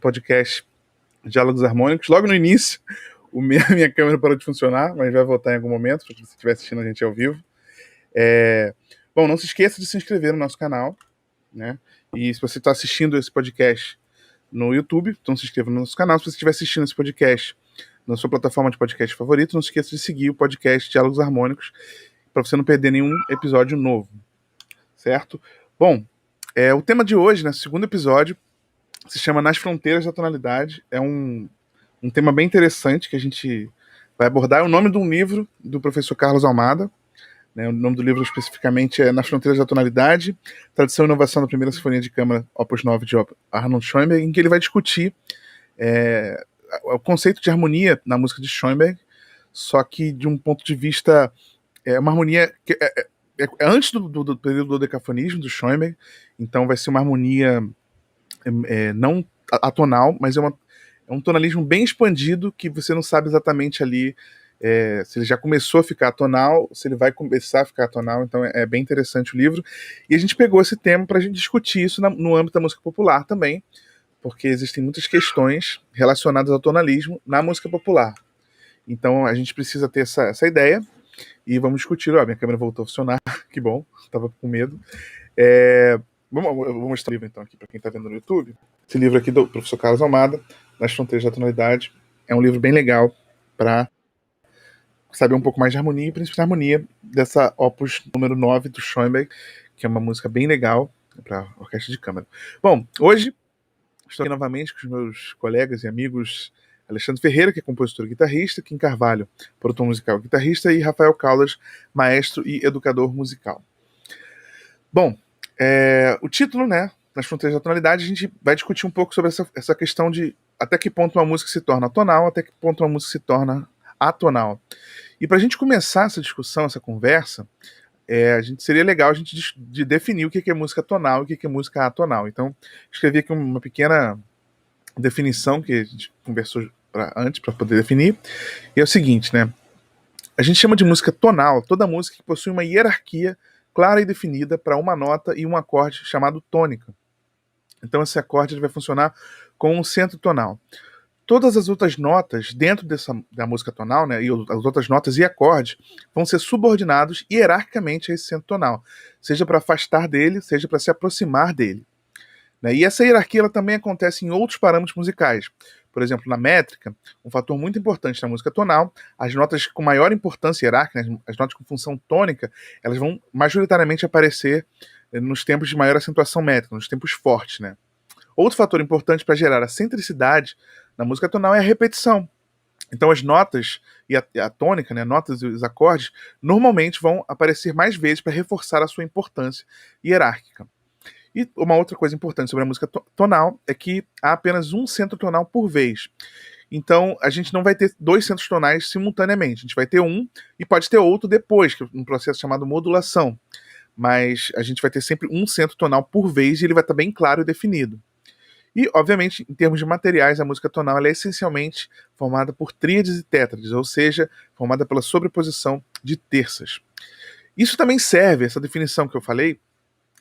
podcast Diálogos Harmônicos. Logo no início, minha câmera parou de funcionar, mas vai voltar em algum momento, se você estiver assistindo a gente ao vivo. Bom, não se esqueça de se inscrever no nosso canal, né? E se você está assistindo esse podcast no YouTube, então se inscreva no nosso canal. Se você estiver assistindo esse podcast na sua plataforma de podcast favorito, não se esqueça de seguir o podcast Diálogos Harmônicos para você não perder nenhum episódio novo, certo? Bom, o tema de hoje, né, segundo episódio, se chama Nas Fronteiras da Tonalidade. É um tema bem interessante que a gente vai abordar. É o nome de um livro do professor Carlos Almada, né? O nome do livro especificamente é Nas Fronteiras da Tonalidade, Tradição e Inovação da Primeira Sinfonia de Câmara, Opus 9 de Arnold Schoenberg, em que ele vai discutir o conceito de harmonia na música de Schoenberg, só que de um ponto de vista, uma harmonia que antes do período do decafonismo do Schoenberg. Então vai ser uma harmonia não atonal, mas é um tonalismo bem expandido, que você não sabe exatamente ali se ele já começou a ficar atonal, se ele vai começar a ficar atonal. Então é bem interessante o livro. E a gente pegou esse tema para a gente discutir isso no âmbito da música popular também, porque existem muitas questões relacionadas ao tonalismo na música popular. Então a gente precisa ter essa ideia e vamos discutir. Minha câmera voltou a funcionar, que bom, estava com medo. Eu vou mostrar o livro então aqui para quem está vendo no YouTube. Esse livro aqui do professor Carlos Almada, Nas Fronteiras da Tonalidade, é um livro bem legal para saber um pouco mais de harmonia, e principalmente a harmonia dessa opus número 9 do Schoenberg, que é uma música bem legal para orquestra de câmara. Bom, hoje estou aqui novamente com os meus colegas e amigos Alexandre Ferreira, que é compositor e guitarrista, Kim Carvalho, produtor musical e guitarrista, e Rafael Caldas, maestro e educador musical. Bom, o título, né, Nas Fronteiras da Tonalidade, a gente vai discutir um pouco sobre essa questão de até que ponto uma música se torna tonal, até que ponto uma música se torna atonal. E para a gente começar essa discussão, essa conversa, seria legal a gente de definir o que é música tonal e o que é música atonal. Então, escrevi aqui uma pequena definição que a gente conversou antes para poder definir. E é o seguinte, né? A gente chama de música tonal toda música que possui uma hierarquia clara e definida para uma nota e um acorde chamado tônica. Então esse acorde ele vai funcionar com um centro tonal. Todas as outras notas dentro da música tonal, né, e as outras notas e acordes vão ser subordinados hierarquicamente a esse centro tonal, seja para afastar dele, seja para se aproximar dele, né? E essa hierarquia ela também acontece em outros parâmetros musicais. Por exemplo, na métrica, um fator muito importante na música tonal, as notas com maior importância hierárquica, né, as notas com função tônica, elas vão majoritariamente aparecer nos tempos de maior acentuação métrica, nos tempos fortes, né? Outro fator importante para gerar a centricidade na música tonal é a repetição. Então as notas e a tônica, né, notas e os acordes, normalmente vão aparecer mais vezes para reforçar a sua importância hierárquica. E uma outra coisa importante sobre a música tonal é que há apenas um centro tonal por vez. Então a gente não vai ter dois centros tonais simultaneamente. A gente vai ter um e pode ter outro depois, que é um processo chamado modulação. Mas a gente vai ter sempre um centro tonal por vez e ele vai estar bem claro e definido. E, obviamente, em termos de materiais, a música tonal ela é essencialmente formada por tríades e tétrades, ou seja, formada pela sobreposição de terças. Isso também serve, essa definição que eu falei,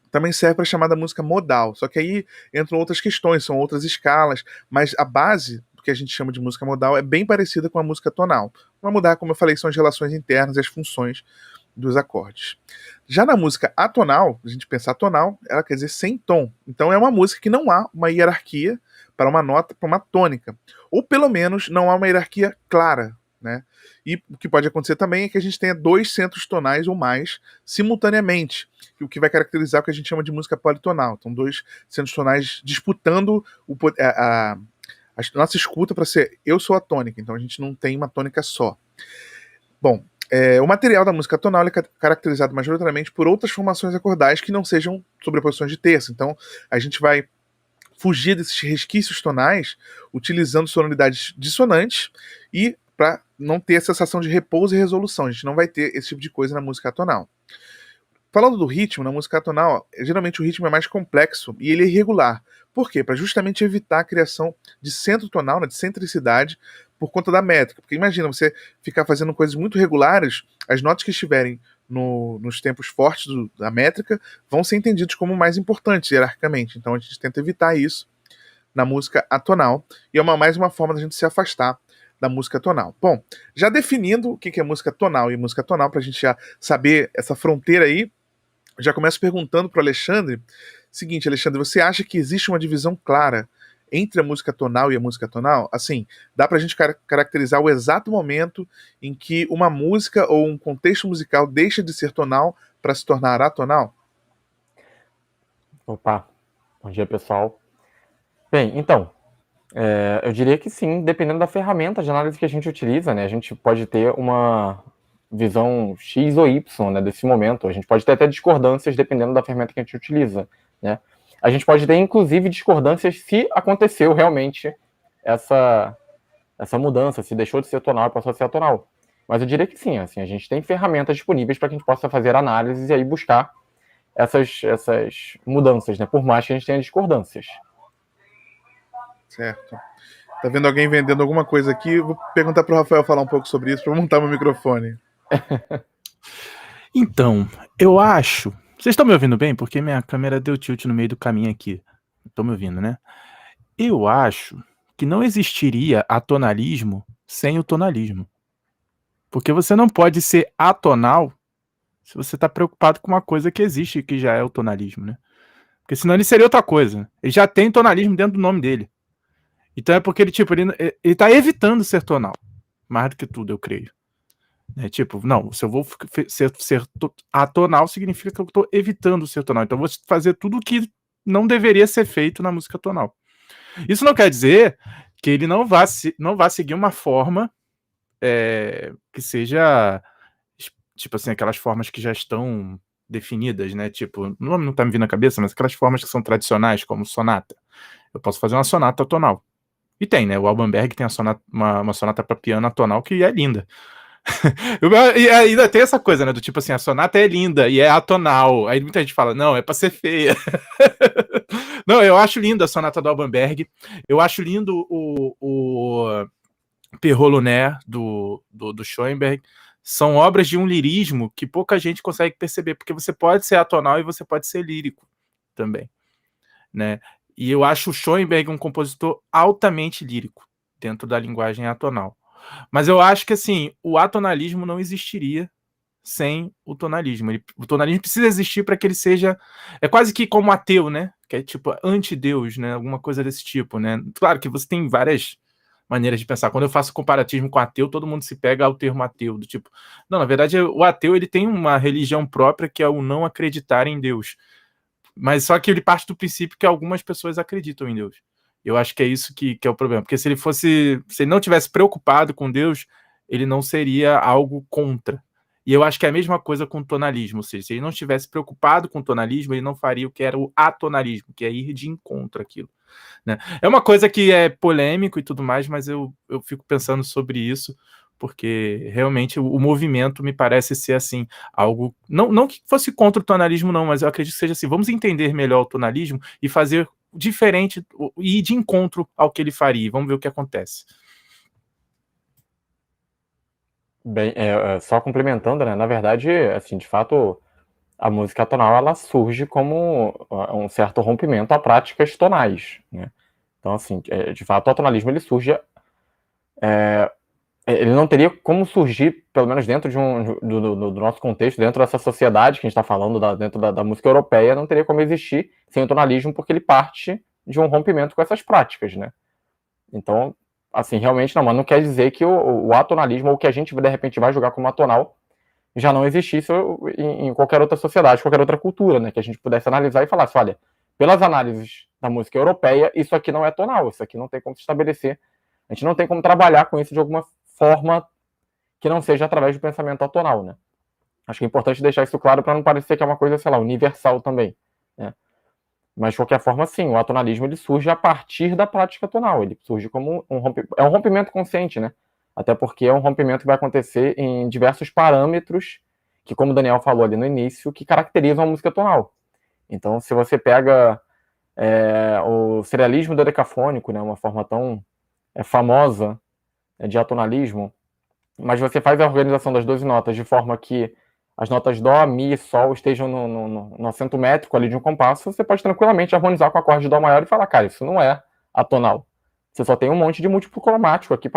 também serve para a chamada música modal, só que aí entram outras questões, são outras escalas, mas a base do que a gente chama de música modal é bem parecida com a música tonal. Vai mudar, como eu falei, são as relações internas e as funções dos acordes. Já na música atonal, a gente pensar atonal, ela quer dizer sem tom. Então é uma música que não há uma hierarquia para uma nota, para uma tônica. Ou pelo menos não há uma hierarquia clara, né? E o que pode acontecer também é que a gente tenha dois centros tonais ou mais simultaneamente, o que vai caracterizar o que a gente chama de música politonal. Então dois centros tonais disputando a nossa escuta para ser eu sou a tônica, então a gente não tem uma tônica só. Bom, o material da música tonal é caracterizado majoritariamente por outras formações acordais que não sejam sobreposições de terça. Então, a gente vai fugir desses resquícios tonais utilizando sonoridades dissonantes e para não ter a sensação de repouso e resolução. A gente não vai ter esse tipo de coisa na música atonal. Falando do ritmo, na música atonal, geralmente o ritmo é mais complexo e ele é irregular. Por quê? Para justamente evitar a criação de centro tonal, né, de centricidade, por conta da métrica. Porque imagina, você ficar fazendo coisas muito regulares, as notas que estiverem nos tempos fortes da métrica vão ser entendidas como mais importantes hierarquicamente. Então a gente tenta evitar isso na música atonal, e é mais uma forma da gente se afastar da música tonal. Bom, já definindo o que é música tonal e música atonal, para a gente já saber essa fronteira aí, já começo perguntando para o Alexandre. Seguinte, Alexandre, você acha que existe uma divisão clara entre a música tonal e a música atonal? Assim, dá pra gente caracterizar o exato momento em que uma música ou um contexto musical deixa de ser tonal para se tornar atonal? Opa, bom dia, pessoal. Bem, então, eu diria que sim, dependendo da ferramenta de análise que a gente utiliza, né? A gente pode ter uma visão X ou Y, né, desse momento. A gente pode ter até discordâncias dependendo da ferramenta que a gente utiliza, né? A gente pode ter, inclusive, discordâncias se aconteceu realmente essa mudança, se deixou de ser tonal e passou a ser atonal. Mas eu diria que sim, assim, a gente tem ferramentas disponíveis para que a gente possa fazer análises e aí buscar essas mudanças, né? Por mais que a gente tenha discordâncias. Certo. Tá vendo alguém vendendo alguma coisa aqui? Vou perguntar pro Rafael falar um pouco sobre isso para montar meu microfone. Então, eu acho. Vocês estão me ouvindo bem? Porque minha câmera deu tilt no meio do caminho aqui. Estão me ouvindo, né? Eu acho que não existiria atonalismo sem o tonalismo. Porque você não pode ser atonal se você está preocupado com uma coisa que existe, que já é o tonalismo, né? Porque senão ele seria outra coisa. Ele já tem tonalismo dentro do nome dele. Então é porque ele tá evitando ser tonal. Mais do que tudo, eu creio. É tipo, não, se eu vou ser atonal, significa que eu estou evitando ser tonal. Então eu vou fazer tudo o que não deveria ser feito na música tonal. Isso não quer dizer que ele não vá seguir uma forma que seja, tipo assim, aquelas formas que já estão definidas, né? Tipo, o nome não tá me vindo na cabeça, mas aquelas formas que são tradicionais, como sonata. Eu posso fazer uma sonata tonal. E tem, né? O Alban Berg tem uma sonata para piano atonal que é linda. E ainda tem essa coisa, né? Do tipo assim, a sonata é linda e é atonal. Aí muita gente fala, não, é pra ser feia. Não, eu acho linda a sonata do Alban Berg. Eu acho lindo o Pierrot Lunaire do Schoenberg. São obras de um lirismo que pouca gente consegue perceber, porque você pode ser atonal e você pode ser lírico também, né? E eu acho o Schoenberg um compositor altamente lírico dentro da linguagem atonal. Mas eu acho que assim, o atonalismo não existiria sem o tonalismo. O tonalismo precisa existir para que ele seja. É quase que como ateu, né? Que é tipo anti-Deus, né? Alguma coisa desse tipo, né? Claro que você tem várias maneiras de pensar. Quando eu faço comparatismo com ateu, todo mundo se pega ao termo ateu, do tipo. Não, na verdade, o ateu ele tem uma religião própria que é o não acreditar em Deus. Mas só que ele parte do princípio que algumas pessoas acreditam em Deus. Eu acho que é isso que é o problema. Porque se ele não tivesse preocupado com Deus, ele não seria algo contra. E eu acho que é a mesma coisa com o tonalismo. Ou seja, se ele não estivesse preocupado com o tonalismo, ele não faria o que era o atonalismo, que é ir de encontro àquilo. Né? É uma coisa que é polêmico e tudo mais, mas eu fico pensando sobre isso, porque realmente o movimento me parece ser assim, algo, não que fosse contra o tonalismo não, mas eu acredito que seja assim, vamos entender melhor o tonalismo e fazer diferente, e ir de encontro ao que ele faria, vamos ver o que acontece. Bem, só complementando, né, na verdade, assim, de fato, a música tonal, ela surge como um certo rompimento a práticas tonais, né? Então, assim, de fato, o atonalismo, ele surge ele não teria como surgir, pelo menos dentro do nosso contexto, dentro dessa sociedade que a gente está falando, dentro da música europeia, não teria como existir sem o tonalismo, porque ele parte de um rompimento com essas práticas, né? Então, assim, realmente não, mas não quer dizer que o atonalismo, ou que a gente, de repente, vai julgar como atonal, já não existisse em qualquer outra sociedade, qualquer outra cultura, né? Que a gente pudesse analisar e falar assim, olha, pelas análises da música europeia, isso aqui não é tonal, isso aqui não tem como se estabelecer, a gente não tem como trabalhar com isso de alguma forma que não seja através do pensamento atonal, né? Acho que é importante deixar isso claro para não parecer que é uma coisa, sei lá, universal também, né? Mas, de qualquer forma, sim, o atonalismo ele surge a partir da prática tonal, ele surge como é um rompimento consciente, né? Até porque é um rompimento que vai acontecer em diversos parâmetros que, como o Daniel falou ali no início, que caracterizam a música tonal. Então, se você pega o serialismo dodecafônico, né, uma forma tão famosa de atonalismo, mas você faz a organização das 12 notas de forma que as notas Dó, Mi e Sol estejam no acento métrico ali de um compasso, você pode tranquilamente harmonizar com o acorde de Dó maior e falar, cara, isso não é atonal. Você só tem um monte de múltiplo cromático aqui,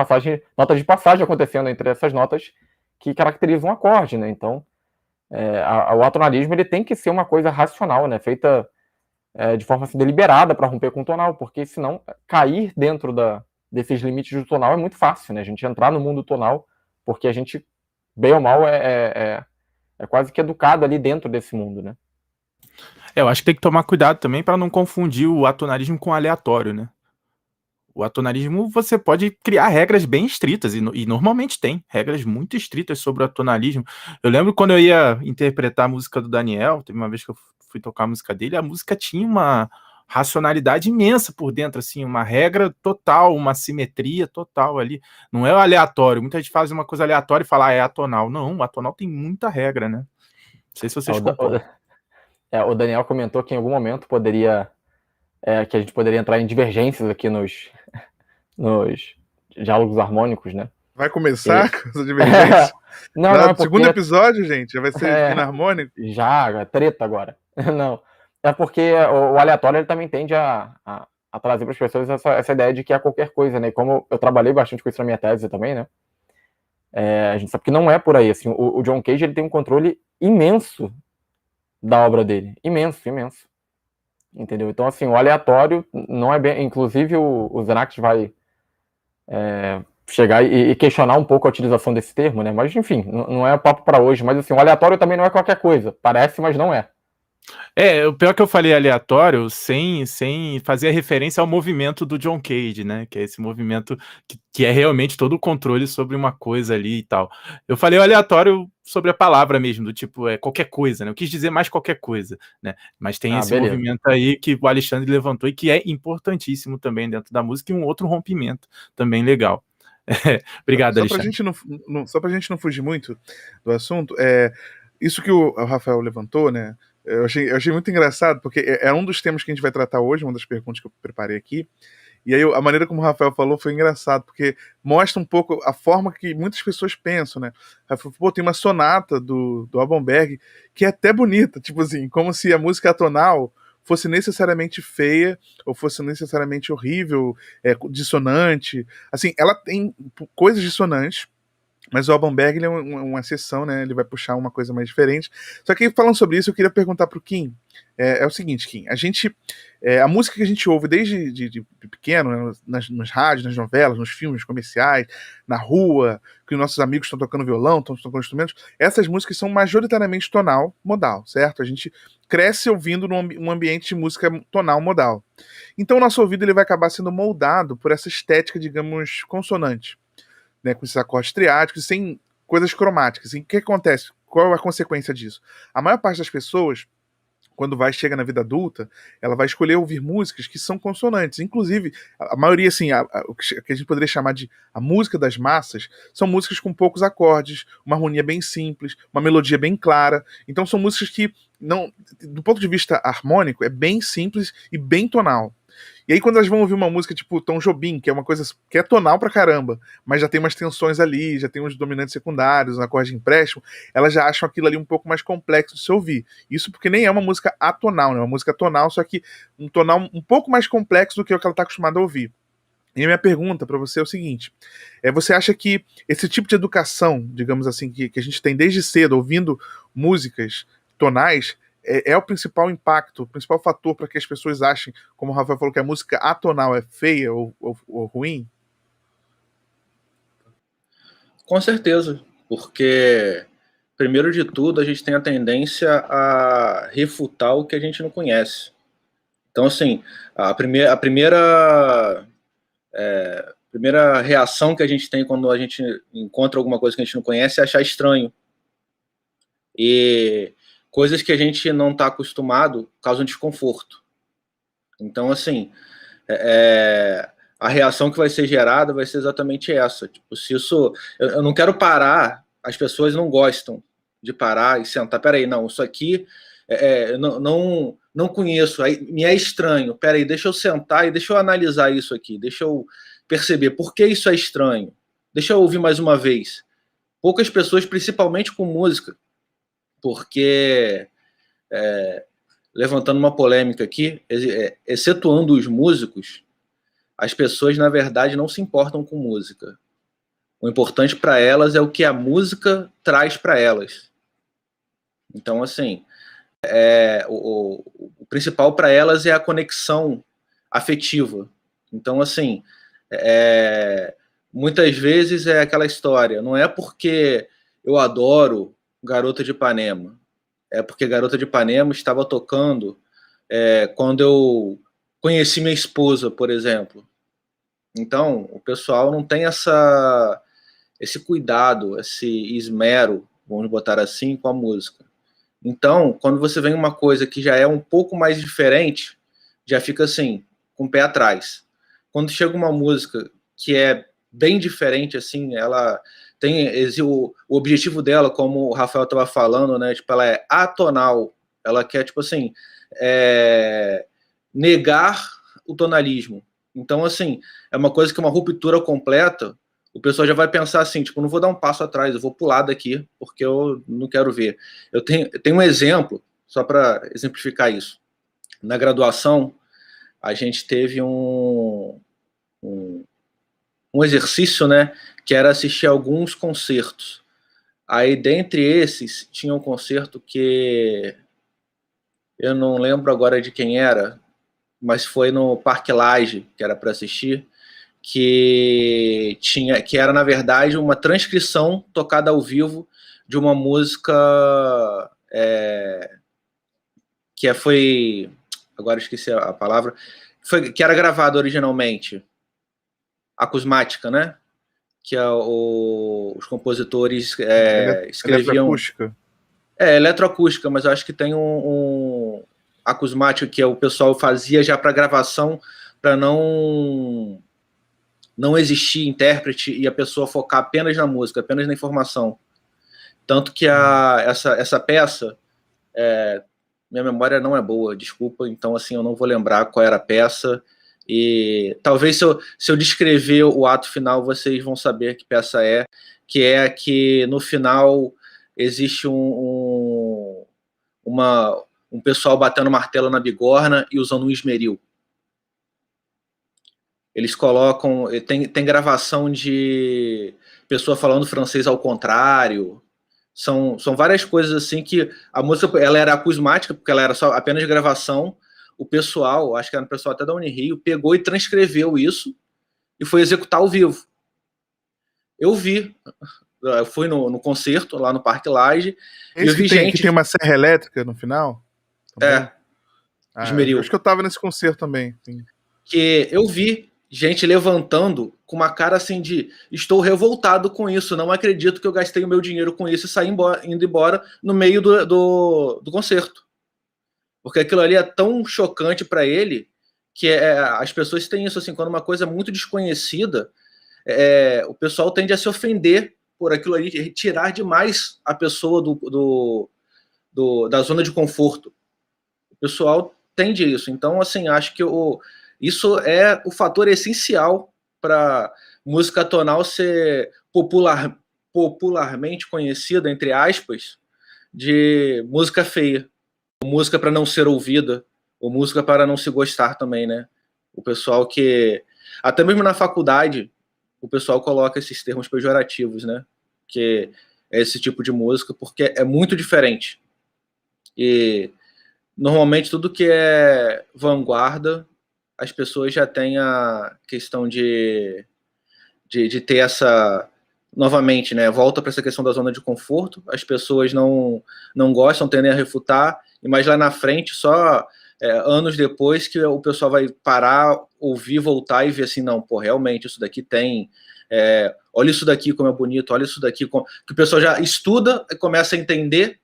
notas de passagem acontecendo entre essas notas que caracterizam um acorde, né? Então, o atonalismo ele tem que ser uma coisa racional, né? Feita de forma assim, deliberada para romper com o tonal, porque senão cair dentro desses limites do tonal é muito fácil, né? A gente entrar no mundo tonal, porque a gente, bem ou mal, é quase que educado ali dentro desse mundo, né? Eu acho que tem que tomar cuidado também para não confundir o atonalismo com o aleatório, né? O atonalismo, você pode criar regras bem estritas, e normalmente tem regras muito estritas sobre o atonalismo. Eu lembro quando eu ia interpretar a música do Daniel, teve uma vez que eu fui tocar a música dele, a música tinha uma racionalidade imensa por dentro, assim, uma regra total, uma simetria total ali. Não é o aleatório. Muita gente faz uma coisa aleatória e fala, é atonal. Não, o atonal tem muita regra, né? Não sei se vocês concordam. O Daniel comentou que em algum momento que a gente poderia entrar em divergências aqui nos diálogos harmônicos, né? Vai começar com essa divergência? Não, segundo episódio, gente, já vai ser inarmônico? Já, treta agora. Não, é porque o aleatório ele também tende a trazer para as pessoas essa ideia de que é qualquer coisa, né? E como eu trabalhei bastante com isso na minha tese também, né? A gente sabe que não é por aí, assim, o John Cage ele tem um controle imenso da obra dele, imenso, entendeu? Então, assim, o aleatório não é bem, inclusive o Zanax vai chegar e questionar um pouco a utilização desse termo, né? Mas, enfim, não é papo para hoje, mas, assim, o aleatório também não é qualquer coisa, parece, mas não é. O pior que eu falei aleatório sem fazer a referência ao movimento do John Cage, né? Que é esse movimento que é realmente todo o controle sobre uma coisa ali e tal. Eu falei aleatório sobre a palavra mesmo, do tipo, qualquer coisa, né? Eu quis dizer mais qualquer coisa, né? Mas tem esse beleza. movimento aí que o Alexandre levantou e que é importantíssimo também dentro da música, e um outro rompimento também legal. Obrigado, Alexandre. Só pra gente não fugir muito do assunto, isso que o Rafael levantou, né? Eu achei muito engraçado, porque é um dos temas que a gente vai tratar hoje, uma das perguntas que eu preparei aqui. E aí a maneira como o Rafael falou foi engraçado, porque mostra um pouco a forma que muitas pessoas pensam, né? Pô, tem uma sonata do Alban Berg que é até bonita, tipo assim, como se a música atonal fosse necessariamente feia, ou fosse necessariamente horrível, dissonante. Assim, ela tem coisas dissonantes, mas o Alban Berg ele é uma exceção, né? Ele vai puxar uma coisa mais diferente. Só que falando sobre isso, eu queria perguntar pro Kim. É o seguinte, Kim. A música que a gente ouve desde de pequeno, né, nas rádios, nas novelas, nos filmes comerciais, na rua, que os nossos amigos estão tocando violão, estão tocando instrumentos, essas músicas são majoritariamente tonal, modal, certo? A gente cresce ouvindo num ambiente de música tonal, modal. Então o nosso ouvido ele vai acabar sendo moldado por essa estética, digamos, consonante. Né, com esses acordes triáticos, sem coisas cromáticas. E o que acontece? Qual é a consequência disso? A maior parte das pessoas, quando chega na vida adulta, ela vai escolher ouvir músicas que são consonantes. Inclusive, a maioria, assim, o que a gente poderia chamar de a música das massas, são músicas com poucos acordes, uma harmonia bem simples, uma melodia bem clara. Então são músicas que, do ponto de vista harmônico, é bem simples e bem tonal. E aí quando elas vão ouvir uma música tipo Tom Jobim, que é uma coisa que é tonal pra caramba, mas já tem umas tensões ali, já tem uns dominantes secundários, um acorde de empréstimo, elas já acham aquilo ali um pouco mais complexo de se ouvir. Isso porque nem é uma música atonal, né? É uma música tonal, só que um tonal um pouco mais complexo do que o que ela está acostumada a ouvir. E a minha pergunta para você é o seguinte: você acha que esse tipo de educação, digamos assim, que a gente tem desde cedo, ouvindo músicas tonais, é o principal impacto, o principal fator para que as pessoas achem, como o Rafael falou, que a música atonal é feia ou ruim? Com certeza, porque, primeiro de tudo, a gente tem a tendência a refutar o que a gente não conhece. Então, assim, a primeira reação que a gente tem quando a gente encontra alguma coisa que a gente não conhece é achar estranho. E coisas que a gente não está acostumado causam desconforto. Então, assim, a reação que vai ser gerada vai ser exatamente essa. Tipo, se isso... Eu não quero parar, as pessoas não gostam de parar e sentar. Peraí, não, isso aqui não conheço, me é estranho. Peraí, deixa eu sentar e deixa eu analisar isso aqui, deixa eu perceber por que isso é estranho. Deixa eu ouvir mais uma vez. Poucas pessoas, principalmente com música, porque, levantando uma polêmica aqui, excetuando os músicos, as pessoas, na verdade, não se importam com música. O importante para elas é o que a música traz para elas. Então, assim, o principal para elas é a conexão afetiva. Então, assim, muitas vezes é aquela história, não é porque eu adoro Garota de Ipanema, é porque Garota de Ipanema estava tocando quando eu conheci minha esposa, por exemplo. Então, o pessoal não tem esse cuidado, esse esmero, vamos botar assim, com a música. Então, quando você vem uma coisa que já é um pouco mais diferente, já fica assim, com o pé atrás. Quando chega uma música que é bem diferente, assim, ela tem o objetivo dela, como o Rafael estava falando, né? Tipo, ela é atonal. Ela quer, tipo assim, negar o tonalismo. Então, assim, é uma coisa que é uma ruptura completa. O pessoal já vai pensar assim, tipo, não vou dar um passo atrás, eu vou pular daqui, porque eu não quero ver. Eu tenho um exemplo, só para exemplificar isso. Na graduação, a gente teve um exercício, né, que era assistir alguns concertos. Aí, dentre esses, tinha um concerto que eu não lembro agora de quem era, mas foi no Parque Lage, que era para assistir, que era, na verdade, uma transcrição tocada ao vivo de uma música que foi... Agora esqueci a palavra. Que era gravada originalmente. Acusmática, né? Que os compositores escreviam... Eletroacústica. Eletroacústica, mas eu acho que tem um acusmático que o pessoal fazia já para gravação, para não existir intérprete e a pessoa focar apenas na música, apenas na informação. Tanto que essa peça, minha memória não é boa, desculpa, então assim, eu não vou lembrar qual era a peça, e talvez se eu descrever o ato final, vocês vão saber que peça é, que no final existe um pessoal batendo martelo na bigorna e usando um esmeril. Eles colocam... Tem gravação de pessoa falando francês ao contrário. São várias coisas assim que a música ela era acusmática, porque ela era só apenas gravação. O pessoal, acho que era o pessoal até da Unirio, pegou e transcreveu isso e foi executar ao vivo. Eu fui no concerto lá no Parque Lage. E eu vi que tem uma serra elétrica no final? Também? Esmeril. Acho que eu tava nesse concerto também. Sim. Que eu vi gente levantando com uma cara assim de estou revoltado com isso, não acredito que eu gastei o meu dinheiro com isso e saí indo embora no meio do concerto. Porque aquilo ali é tão chocante para ele que as pessoas têm isso, assim, quando uma coisa é muito desconhecida, o pessoal tende a se ofender por aquilo ali, retirar demais a pessoa da zona de conforto. O pessoal tende a isso. Então, assim, acho que isso é o fator essencial para música tonal ser popularmente conhecida, entre aspas, de música feia, ou música para não ser ouvida, ou música para não se gostar também, né? O pessoal que... Até mesmo na faculdade, o pessoal coloca esses termos pejorativos, né? Que é esse tipo de música, porque é muito diferente. E normalmente tudo que é vanguarda, as pessoas já têm a questão de ter essa... Novamente, né? Volta para essa questão da zona de conforto. As pessoas não gostam, tendem a refutar, mas lá na frente, só anos depois, que o pessoal vai parar, ouvir, voltar e ver assim, não, pô, realmente, isso daqui tem... olha isso daqui como é bonito, olha isso daqui... Que o pessoal já estuda, começa a entender,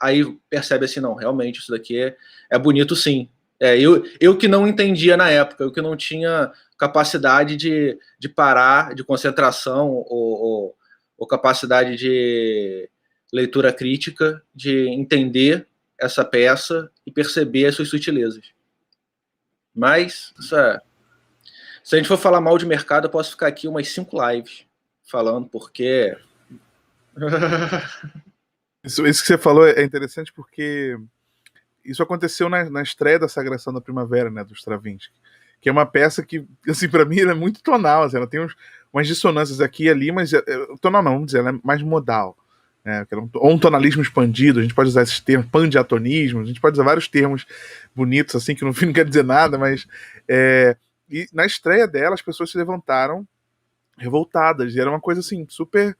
aí percebe assim, não, realmente, isso daqui é bonito sim. Eu que não entendia na época, eu que não tinha capacidade de parar, de concentração ou capacidade de leitura crítica, de entender essa peça e perceber as suas sutilezas. Mas, se a gente for falar mal de mercado, eu posso ficar aqui umas 5 lives falando, porque... Isso que você falou é interessante porque isso aconteceu na estreia da Sagração da Primavera, né, do Stravinsky, que é uma peça que, assim, pra mim ela é muito tonal, assim, ela tem umas dissonâncias aqui e ali, mas tonal não, vamos dizer, ela é mais modal. Né? Ou um tonalismo expandido, a gente pode usar esses termos, pandiatonismo, a gente pode usar vários termos bonitos, assim, que no fim não quer dizer nada, mas e na estreia dela as pessoas se levantaram revoltadas, e era uma coisa assim, super.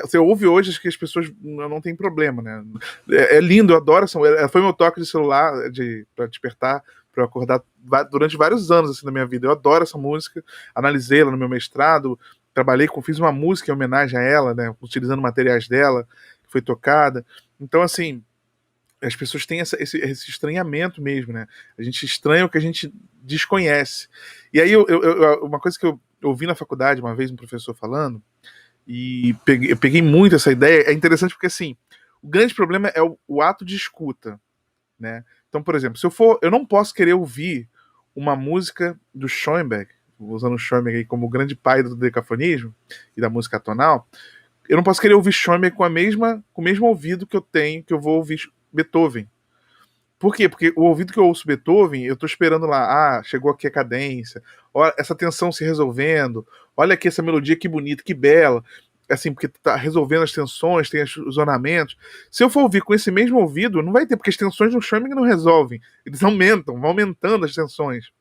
Você ouve hoje que as pessoas não tem problema, né? É lindo, eu adoro essa. Foi meu toque de celular para despertar, para eu acordar durante vários anos assim na minha vida. Eu adoro essa música, analisei ela no meu mestrado, fiz uma música em homenagem a ela, né? Utilizando materiais dela, que foi tocada. Então, assim, as pessoas têm esse estranhamento mesmo, né? A gente estranha o que a gente desconhece. E aí, uma coisa que eu ouvi na faculdade uma vez um professor falando, e eu peguei muito essa ideia, é interessante porque, assim, o grande problema é o ato de escuta, né? Então, por exemplo, eu não posso querer ouvir uma música do Schoenberg, usando o Schoenberg aí como o grande pai do decafonismo e da música tonal, eu não posso querer ouvir Schoenberg com o mesmo ouvido que eu tenho, que eu vou ouvir Beethoven. Por quê? Porque o ouvido que eu ouço Beethoven, eu tô esperando lá, chegou aqui a cadência, olha essa tensão se resolvendo, olha aqui essa melodia que bonita, que bela, assim, porque tá resolvendo as tensões, tem os ornamentos. Se eu for ouvir com esse mesmo ouvido, não vai ter, porque as tensões no Schoenberg não resolvem, eles aumentam, vão aumentando as tensões.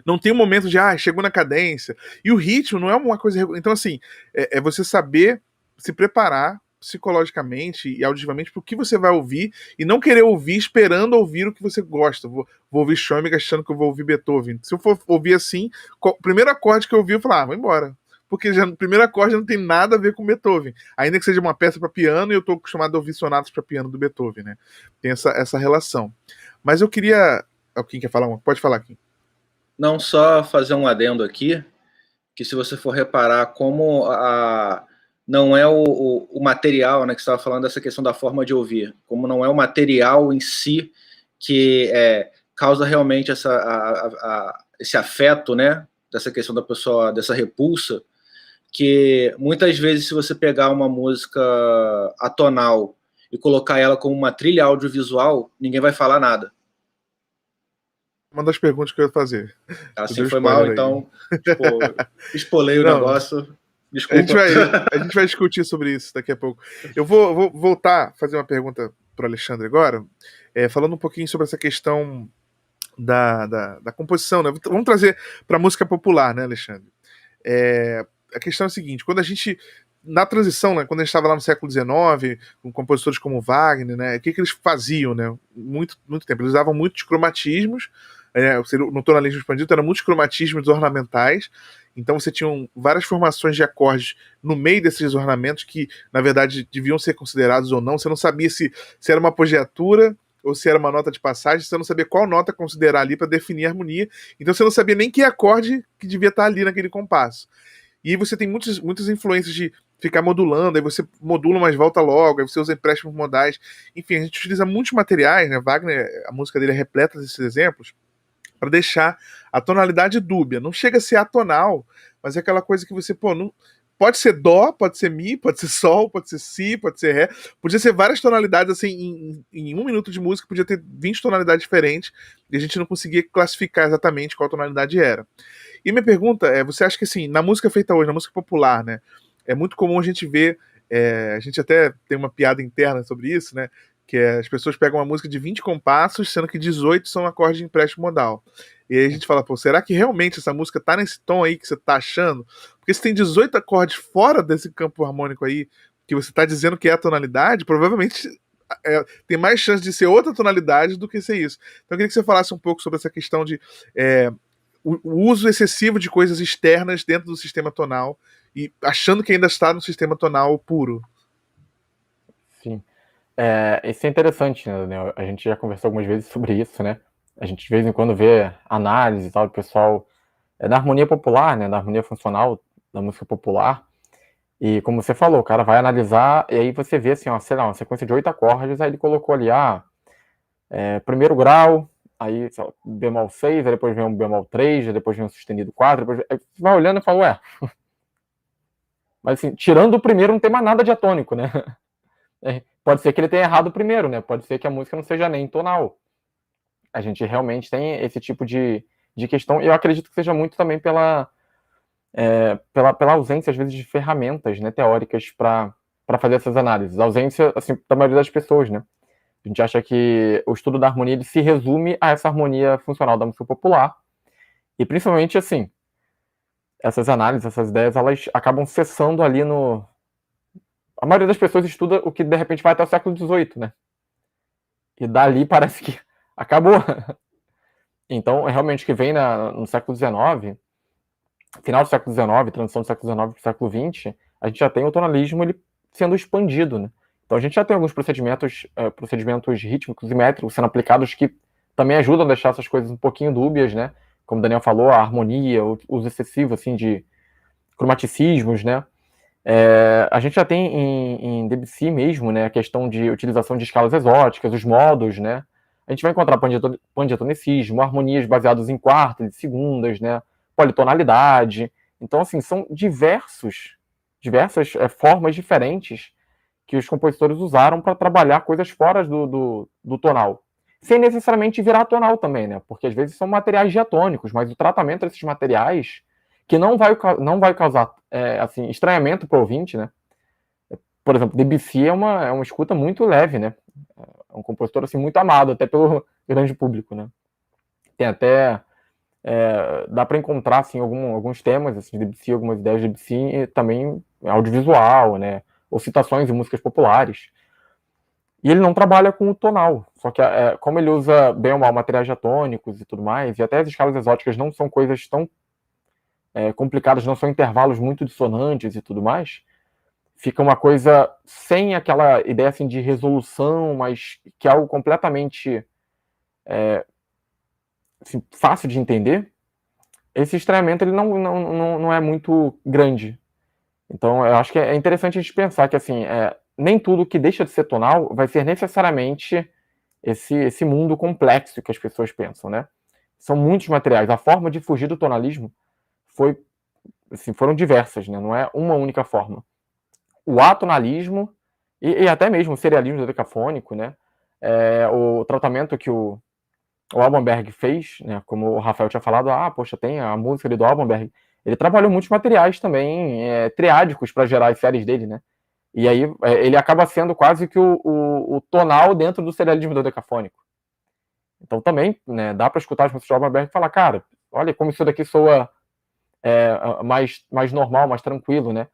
Não tem um momento de, chegou na cadência. E o ritmo não é uma coisa. Então, assim, é você saber se preparar psicologicamente e auditivamente para o que você vai ouvir e não querer ouvir esperando ouvir o que você gosta. Vou ouvir Schoenberg achando que eu vou ouvir Beethoven. Se eu for ouvir assim, o primeiro acorde que eu ouvi, eu falo, vou embora. Porque já no primeiro acorde não tem nada a ver com Beethoven. Ainda que seja uma peça para piano, e eu estou acostumado a ouvir sonatas para piano do Beethoven, né? Tem essa relação. Mas eu queria. Quem quer falar? Pode falar aqui. Não, só fazer um adendo aqui, que se você for reparar como não é o material, né, que você estava falando dessa questão da forma de ouvir, como não é o material em si que causa realmente esse afeto, né, dessa questão da pessoa, dessa repulsa, que muitas vezes se você pegar uma música atonal e colocar ela como uma trilha audiovisual, ninguém vai falar nada. Uma das perguntas que eu ia fazer. Assim foi mal, aí. Então espolei o negócio. Desculpa. A gente vai discutir sobre isso daqui a pouco. Eu vou voltar a fazer uma pergunta para o Alexandre agora, falando um pouquinho sobre essa questão da composição, né? Vamos trazer para a música popular, né, Alexandre? A questão é a seguinte, quando a gente, na transição, né, quando a gente estava lá no século XIX, com compositores como Wagner, né, o que eles faziam, né? Muito tempo. Eles usavam muitos cromatismos, no tonalismo expandido eram muitos cromatismos ornamentais, então você tinha várias formações de acordes no meio desses ornamentos que, na verdade, deviam ser considerados ou não. Você não sabia se era uma apogiatura ou se era uma nota de passagem, você não sabia qual nota considerar ali para definir a harmonia, então você não sabia nem que acorde que devia estar ali naquele compasso. E aí você tem muitas influências de ficar modulando, aí você modula, mas volta logo, aí você usa empréstimos modais. Enfim, a gente utiliza muitos materiais, né? Wagner, a música dele é repleta desses exemplos, para deixar a tonalidade dúbia. Não chega a ser atonal, mas é aquela coisa que você, não, pode ser dó, pode ser mi, pode ser sol, pode ser si, pode ser ré, podia ser várias tonalidades, assim, em 1 minuto de música podia ter 20 tonalidades diferentes, e a gente não conseguia classificar exatamente qual tonalidade era. E minha pergunta é, você acha que, assim, na música feita hoje, na música popular, né, é muito comum a gente ver, a gente até tem uma piada interna sobre isso, né, que as pessoas pegam uma música de 20 compassos, sendo que 18 são acordes de empréstimo modal. E aí a gente fala, será que realmente essa música tá nesse tom aí que você tá achando? Porque se tem 18 acordes fora desse campo harmônico aí, que você tá dizendo que é a tonalidade, provavelmente tem mais chance de ser outra tonalidade do que ser isso. Então eu queria que você falasse um pouco sobre essa questão de o uso excessivo de coisas externas dentro do sistema tonal e achando que ainda está no sistema tonal puro. Sim. Isso é interessante, né, Daniel? A gente já conversou algumas vezes sobre isso, né? A gente de vez em quando vê análise e tal, do pessoal da harmonia popular, né? Da harmonia funcional da música popular. E como você falou, o cara vai analisar e aí você vê assim, sei lá, uma sequência de 8 acordes, aí ele colocou ali, primeiro grau, aí sei lá, bemol 6, aí depois vem um bemol 3, aí depois vem um sustenido 4, depois aí você vai olhando e fala, mas assim, tirando o primeiro não tem mais nada diatônico, né? Pode ser que ele tenha errado o primeiro, né? Pode ser que a música não seja nem tonal. A gente realmente tem esse tipo de de questão, e eu acredito que seja muito também pela ausência, às vezes, de ferramentas, né, teóricas para fazer essas análises. A ausência, assim, da maioria das pessoas, né? A gente acha que o estudo da harmonia ele se resume a essa harmonia funcional da música popular, e principalmente, assim, essas análises, essas ideias, elas acabam cessando ali no... A maioria das pessoas estuda o que, de repente, vai até o século XVIII, né? E dali parece que acabou. Então, realmente, o que vem no século XIX, final do século XIX, transição do século XIX para o século XX, a gente já tem o tonalismo ele sendo expandido, né? Então, a gente já tem alguns procedimentos rítmicos e métricos sendo aplicados que também ajudam a deixar essas coisas um pouquinho dúbias, né? Como o Daniel falou, a harmonia, o uso excessivo, assim, de cromaticismos, né? A gente já tem em Debussy mesmo, né, a questão de utilização de escalas exóticas, os modos, né? A gente vai encontrar pandiatonicismo, harmonias baseadas em quartas e segundas, né? Politonalidade. Então, assim, são diversas formas diferentes que os compositores usaram para trabalhar coisas fora do tonal. Sem necessariamente virar tonal também, né? Porque às vezes são materiais diatônicos, mas o tratamento desses materiais que não vai causar assim, estranhamento para o ouvinte, né? Por exemplo, Debussy é uma escuta muito leve, né? É um compositor assim, muito amado, até pelo grande público, né? Tem até... dá para encontrar assim, alguns temas assim, de Debussy, algumas ideias de Debussy, e também audiovisual, né? Ou citações em músicas populares. E ele não trabalha com o tonal, só que como ele usa bem ou mal materiais diatônicos e tudo mais, e até as escalas exóticas não são coisas tão complicadas, não são intervalos muito dissonantes e tudo mais, fica uma coisa sem aquela ideia assim, de resolução, mas que é algo completamente assim, fácil de entender. Esse estranhamento ele não é muito grande. Então, eu acho que é interessante a gente pensar que assim, nem tudo que deixa de ser tonal vai ser necessariamente esse mundo complexo que as pessoas pensam, né? São muitos materiais. A forma de fugir do tonalismo foram diversas, né? Não é uma única forma. O atonalismo e até mesmo o serialismo dodecafônico, né? O tratamento que o Albanberg fez, né? Como o Rafael tinha falado, poxa, tem a música ali do Albanberg. Ele trabalhou muitos materiais também triádicos para gerar as séries dele, né? E aí ele acaba sendo quase que o tonal dentro do serialismo dodecafônico. Então também, né, dá para escutar as músicas do Albanberg e falar, cara, olha como isso daqui soa mais normal, mais tranquilo, né?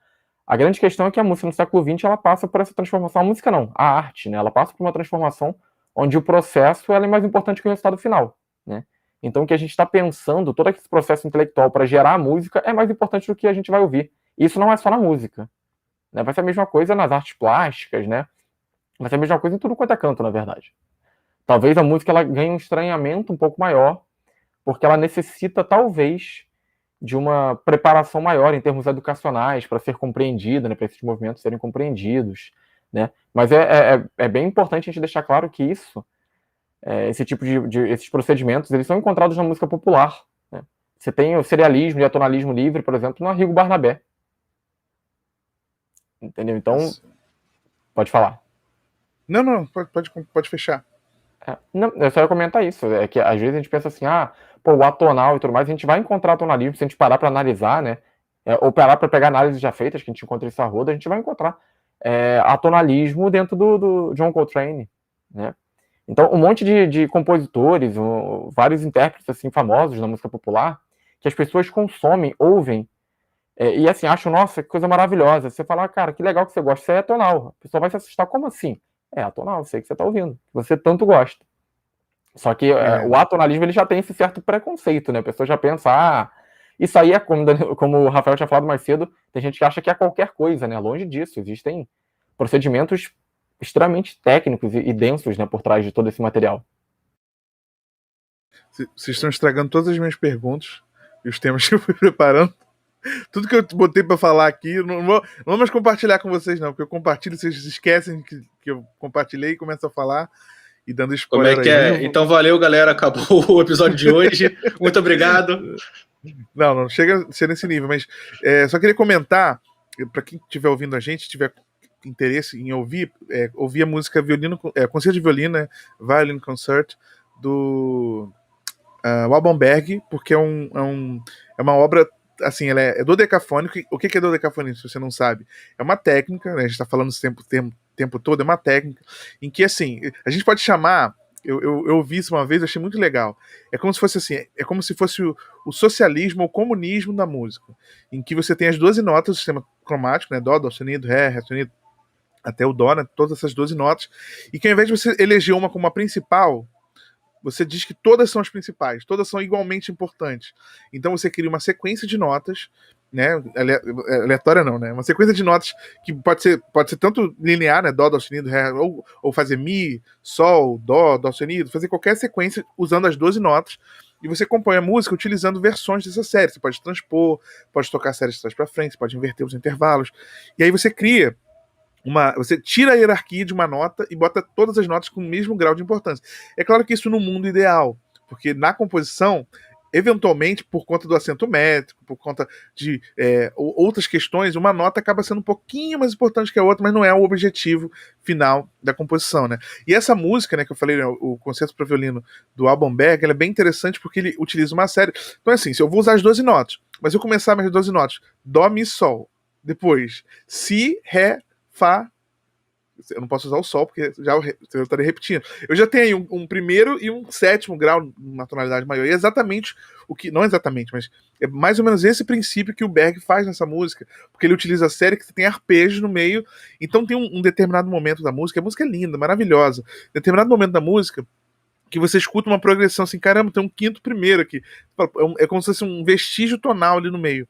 A grande questão é que a música no século XX ela passa por essa transformação, a música não, a arte, né? Ela passa por uma transformação onde o processo ela é mais importante que o resultado final, né? Então o que a gente está pensando, todo esse processo intelectual para gerar a música é mais importante do que a gente vai ouvir. E isso não é só na música, né? Vai ser a mesma coisa nas artes plásticas, né? Vai ser a mesma coisa em tudo quanto é canto, na verdade. Talvez a música ela ganhe um estranhamento um pouco maior, porque ela necessita, talvez, de uma preparação maior em termos educacionais para ser compreendida, né, para esses movimentos serem compreendidos, né? Mas é bem importante a gente deixar claro que esse tipo esses procedimentos, eles são encontrados na música popular, né? Você tem o serialismo e atonalismo livre, por exemplo, no Arrigo Barnabé. Entendeu? Então, pode falar. Não, pode fechar. Não, eu só ia comentar isso, é que às vezes a gente pensa assim, o atonal e tudo mais, a gente vai encontrar atonalismo se a gente parar para analisar, né? Ou parar para pegar análises já feitas, que a gente encontra isso a roda, a gente vai encontrar atonalismo dentro do John Coltrane, né? Então, um monte de compositores, vários intérpretes assim, famosos na música popular, que as pessoas consomem, ouvem, e assim, acham, nossa, que coisa maravilhosa. Você fala, cara, que legal que você gosta, isso aí é atonal. A pessoa vai se assustar, como assim? É atonal, sei que você está ouvindo, que você tanto gosta. Só que o atonalismo ele já tem esse certo preconceito, né? A pessoa já pensa, isso aí é como o Rafael tinha falado mais cedo, tem gente que acha que é qualquer coisa, né? Longe disso, existem procedimentos extremamente técnicos e densos, né, por trás de todo esse material. Vocês estão estragando todas as minhas perguntas e os temas que eu fui preparando. Tudo que eu botei pra falar aqui, não vou mais compartilhar com vocês, não, porque eu compartilho, vocês esquecem que eu compartilhei e começo a falar e dando spoiler. Como é que é? Então valeu, galera, acabou o episódio de hoje. Muito obrigado. Não chega a ser nesse nível, mas só queria comentar, pra quem estiver ouvindo a gente, tiver interesse em ouvir a música Concerto de Violino, né? Violin Concert, do o Alban porque é uma obra, assim, ela é dodecafônica. O que é dodecafônico, se você não sabe? É uma técnica, né, a gente está falando esse tempo todo, é uma técnica em que, assim, a gente pode chamar, eu ouvi isso uma vez, eu achei muito legal, é como se fosse assim, é como se fosse o socialismo ou comunismo da música, em que você tem as 12 notas do sistema cromático, né, dó sustenido, ré sustenido, até o dó, né, todas essas 12 notas, e que ao invés de você eleger uma como a principal, você diz que todas são as principais, todas são igualmente importantes. Então você cria uma sequência de notas, né? Aleatória não, né? Uma sequência de notas que pode ser tanto linear, né? Dó sustenido, ré, ou fazer mi, sol, dó sustenido, fazer qualquer sequência usando as 12 notas. E você compõe a música utilizando versões dessa série. Você pode transpor, pode tocar a série de trás para frente, pode inverter os intervalos. E aí você cria você tira a hierarquia de uma nota e bota todas as notas com o mesmo grau de importância. É claro que isso no mundo ideal, porque na composição, eventualmente, por conta do acento métrico, por conta de outras questões, uma nota acaba sendo um pouquinho mais importante que a outra, mas não é o objetivo final da composição, né? E essa música, né, que eu falei, né, o Concerto para Violino do Alban Berg, ela é bem interessante porque ele utiliza uma série. Então, assim, se eu vou usar as 12 notas, mas eu começar mais as 12 notas, dó, mi, sol, depois si, ré, fá, eu não posso usar o sol porque eu estaria repetindo. Eu já tenho aí um primeiro e um sétimo grau na tonalidade maior. E é exatamente o que, não exatamente, mas é mais ou menos esse princípio que o Berg faz nessa música, porque ele utiliza a série que tem arpejos no meio. Então tem um determinado momento da música, a música é linda, maravilhosa. Determinado momento da música que você escuta uma progressão assim, caramba, tem um quinto primeiro aqui. É como se fosse um vestígio tonal ali no meio.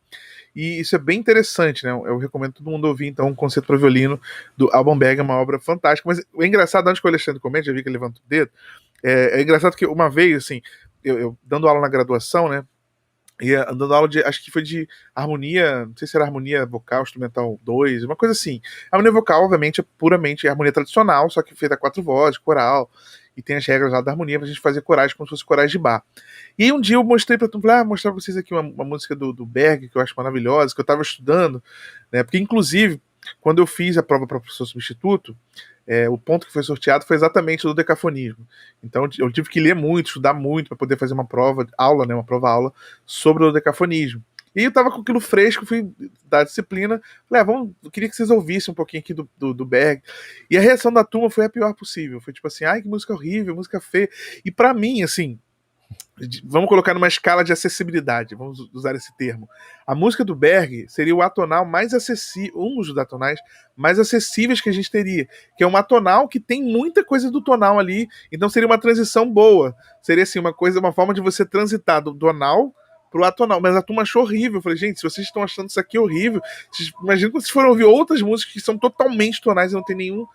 E isso é bem interessante, né? Eu recomendo todo mundo ouvir, então, o Concerto para Violino do Alban Berg, é uma obra fantástica. Mas o engraçado, antes que o Alexandre comente, já vi que ele levanta o dedo, é engraçado que uma vez, assim, eu dando aula na graduação, né? E dando aula acho que foi de harmonia, não sei se era harmonia vocal, instrumental 2, uma coisa assim. A harmonia vocal, obviamente, é puramente harmonia tradicional, só que feita a 4 vozes, coral, e tem as regras lá da harmonia pra gente fazer corais como se fosse corais de bar. E aí um dia eu mostrei pra mostrar pra vocês aqui uma música do Berg, que eu acho maravilhosa, que eu tava estudando, né, porque inclusive, quando eu fiz a prova para professor substituto, o ponto que foi sorteado foi exatamente o do decafonismo. Então eu tive que ler muito, estudar muito para poder fazer uma prova-aula, né, uma prova-aula sobre o decafonismo. E eu tava com aquilo fresco, fui da disciplina, falei, eu queria que vocês ouvissem um pouquinho aqui do Berg. E a reação da turma foi a pior possível. Foi tipo assim, ai, que música horrível, música feia. E para mim, assim, vamos colocar numa escala de acessibilidade, vamos usar esse termo. A música do Berg seria o atonal mais acessível, um dos atonais mais acessíveis que a gente teria, que é um atonal que tem muita coisa do tonal ali, então seria uma transição boa. Seria assim, uma forma de você transitar do tonal pro atonal, mas a turma achou horrível. Eu falei, gente, se vocês estão achando isso aqui horrível, imagina quando vocês foram ouvir outras músicas que são totalmente tonais e não tem nenhum,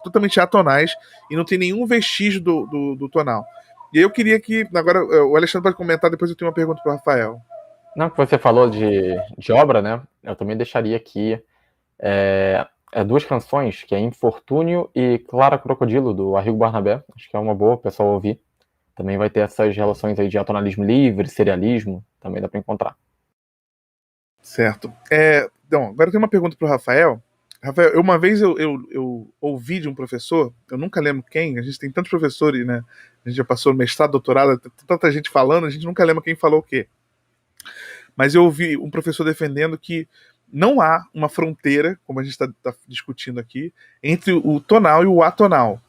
totalmente atonais e não tem nenhum vestígio do tonal. E aí eu queria que, agora o Alexandre pode comentar, depois eu tenho uma pergunta para o Rafael. Não, que você falou de obra, né? Eu também deixaria aqui duas canções, que é Infortúnio e Clara Crocodilo, do Arrigo Barnabé. Acho que é uma boa o pessoal ouvir. Também vai ter essas relações aí de atonalismo livre, serialismo, também dá para encontrar. Certo. Então, agora eu tenho uma pergunta para o Rafael. Rafael, uma vez eu ouvi de um professor, eu nunca lembro quem, a gente tem tantos professores, né? A gente já passou mestrado, doutorado, tanta gente falando, a gente nunca lembra quem falou o quê. Mas eu ouvi um professor defendendo que não há uma fronteira, como a gente está discutindo aqui, entre o tonal e o atonal.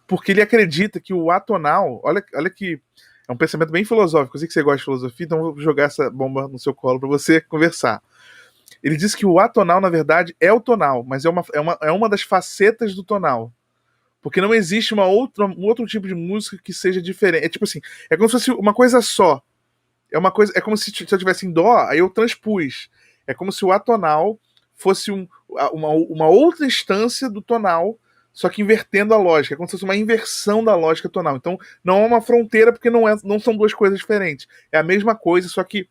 Porque ele acredita que o atonal, olha que é um pensamento bem filosófico, eu sei que você gosta de filosofia, então eu vou jogar essa bomba no seu colo para você conversar. Ele diz que o atonal, na verdade, é o tonal, mas é uma das facetas do tonal. Porque não existe um outro tipo de música que seja diferente. É tipo assim, é como se fosse uma coisa só. É como se eu tivesse em dó, aí eu transpus. É como se o atonal fosse uma outra instância do tonal, só que invertendo a lógica. É como se fosse uma inversão da lógica tonal. Então não é uma fronteira, porque não são duas coisas diferentes. É a mesma coisa, só que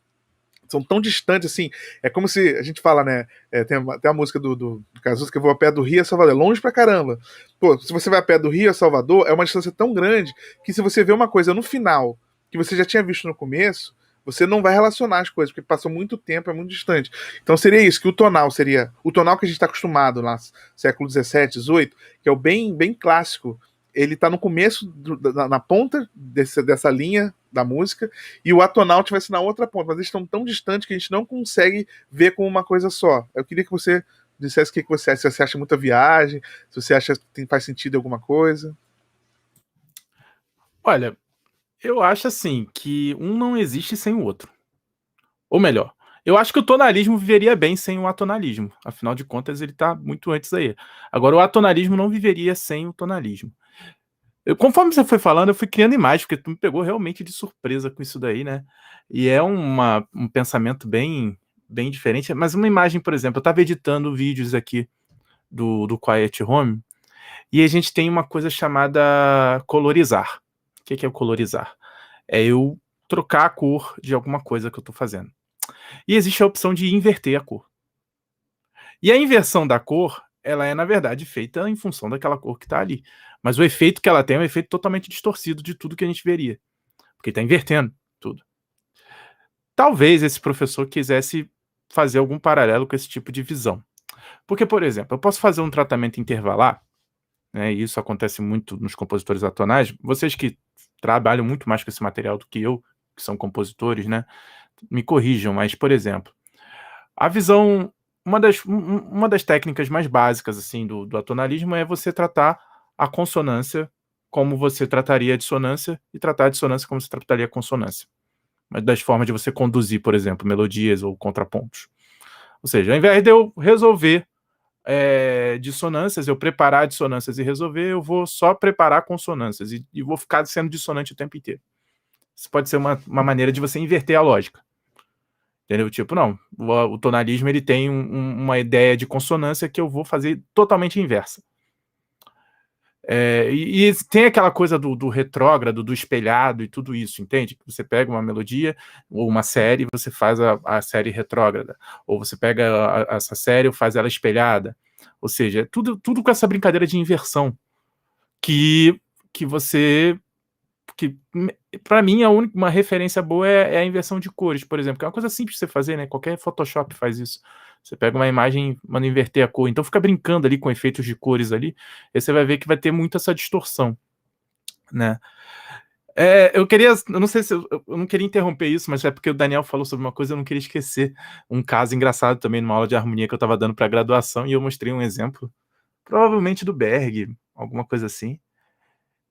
são tão distantes, assim. É como se a gente fala, né? Tem a música do Cazuza, que eu vou a pé do Rio a Salvador. É longe pra caramba. Pô, se você vai a pé do Rio a Salvador, é uma distância tão grande que se você vê uma coisa no final que você já tinha visto no começo, você não vai relacionar as coisas, porque passou muito tempo, é muito distante. Então seria isso, que o tonal seria o tonal que a gente está acostumado lá, século XVII, XVIII, que é o bem, bem clássico, ele tá no começo, na ponta dessa linha da música, e o atonal tivesse na outra ponta, mas eles estão tão distantes que a gente não consegue ver como uma coisa só. Eu queria que você dissesse o que você acha, se você acha muita viagem, se você acha que faz sentido em alguma coisa. Olha, eu acho assim, que um não existe sem o outro. Ou melhor, eu acho que o tonalismo viveria bem sem o atonalismo. Afinal de contas, ele tá muito antes aí. Agora, o atonalismo não viveria sem o tonalismo. Conforme você foi falando, eu fui criando imagens, porque tu me pegou realmente de surpresa com isso daí, né? E é um pensamento bem diferente. Mas uma imagem, por exemplo, eu estava editando vídeos aqui do Quiet Home, e a gente tem uma coisa chamada colorizar. O que é o colorizar? É eu trocar a cor de alguma coisa que eu estou fazendo. E existe a opção de inverter a cor. E a inversão da cor, ela é, na verdade, feita em função daquela cor que está ali. Mas o efeito que ela tem é um efeito totalmente distorcido de tudo que a gente veria. Porque está invertendo tudo. Talvez esse professor quisesse fazer algum paralelo com esse tipo de visão. Porque, por exemplo, eu posso fazer um tratamento intervalar, né, e isso acontece muito nos compositores atonais. Vocês que trabalham muito mais com esse material do que eu, que são compositores, né, me corrijam, mas, por exemplo, a visão, uma das técnicas mais básicas assim do atonalismo é você tratar a consonância como você trataria a dissonância e tratar a dissonância como você trataria a consonância. Mas das formas de você conduzir, por exemplo, melodias ou contrapontos. Ou seja, ao invés de eu resolver dissonâncias, eu preparar dissonâncias e resolver, eu vou só preparar consonâncias e vou ficar sendo dissonante o tempo inteiro. Isso pode ser uma maneira de você inverter a lógica. Entendeu? Tipo, não, o tonalismo ele tem uma ideia de consonância que eu vou fazer totalmente inversa. E tem aquela coisa do retrógrado, do espelhado e tudo isso, entende? Você pega uma melodia ou uma série, você faz a série retrógrada, ou você pega essa série e faz ela espelhada. Ou seja, tudo com essa brincadeira de inversão que você... que para mim uma referência boa é a inversão de cores, por exemplo, que é uma coisa simples de você fazer, né? Qualquer Photoshop faz isso. Você pega uma imagem, manda inverter a cor, então fica brincando ali com efeitos de cores ali, e você vai ver que vai ter muito essa distorção, né? Eu não sei se eu não queria interromper isso, mas é porque o Daniel falou sobre uma coisa, eu não queria esquecer um caso engraçado também numa aula de harmonia que eu estava dando para graduação, e eu mostrei um exemplo, provavelmente do Berg, alguma coisa assim.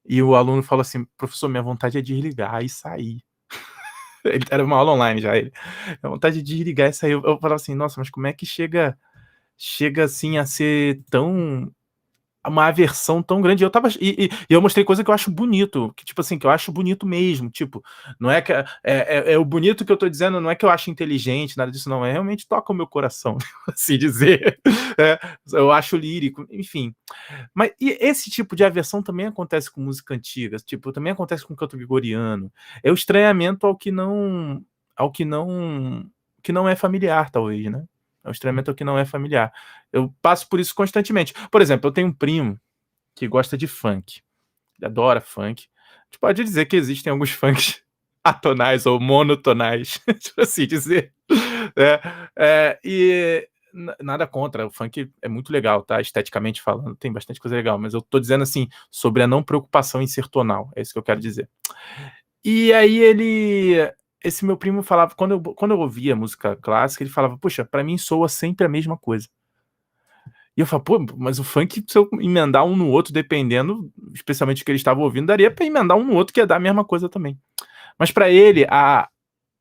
E o aluno falou assim: professor, minha vontade é desligar e sair. Ele era uma aula online já, ele. Minha vontade de desligar e sair. Eu falava assim, nossa, mas como é que chega assim a ser uma aversão tão grande. E eu mostrei coisa que eu acho bonito, que tipo assim, que eu acho bonito mesmo, tipo, não é que é o bonito que eu tô dizendo, não é que eu acho inteligente, nada disso, não, realmente toca o meu coração, assim dizer, eu acho lírico, enfim. Mas e esse tipo de aversão também acontece com música antiga, tipo, também acontece com canto gregoriano, é o estranhamento ao que não é familiar, talvez, né? É um estranhamento ao que não é familiar. Eu passo por isso constantemente. Por exemplo, eu tenho um primo que gosta de funk. Ele adora funk. A gente pode dizer que existem alguns funks atonais ou monotonais, tipo assim dizer. E nada contra. O funk é muito legal, tá? Esteticamente falando, tem bastante coisa legal. Mas eu tô dizendo assim, sobre a não preocupação em ser tonal. É isso que eu quero dizer. E aí esse meu primo falava, quando eu ouvia música clássica, ele falava, puxa, pra mim soa sempre a mesma coisa. E eu falo, pô, mas o funk, se eu emendar um no outro, dependendo, especialmente o que ele estava ouvindo, daria pra emendar um no outro que ia dar a mesma coisa também. Mas pra ele,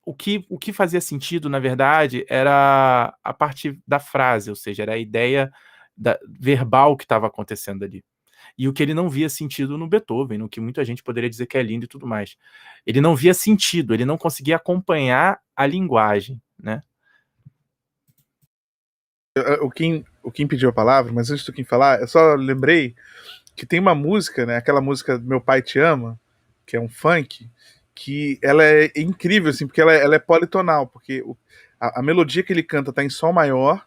o que fazia sentido, na verdade, era a parte da frase, ou seja, era a ideia verbal que estava acontecendo ali. E o que ele não via sentido no Beethoven, no que muita gente poderia dizer que é lindo e tudo mais. Ele não via sentido, ele não conseguia acompanhar a linguagem, né? O Kim pediu a palavra, mas antes do Kim falar, eu só lembrei que tem uma música, né? Aquela música Meu Pai Te Ama, que é um funk, que ela é incrível, assim, porque ela é politonal, porque a melodia que ele canta tá em sol maior,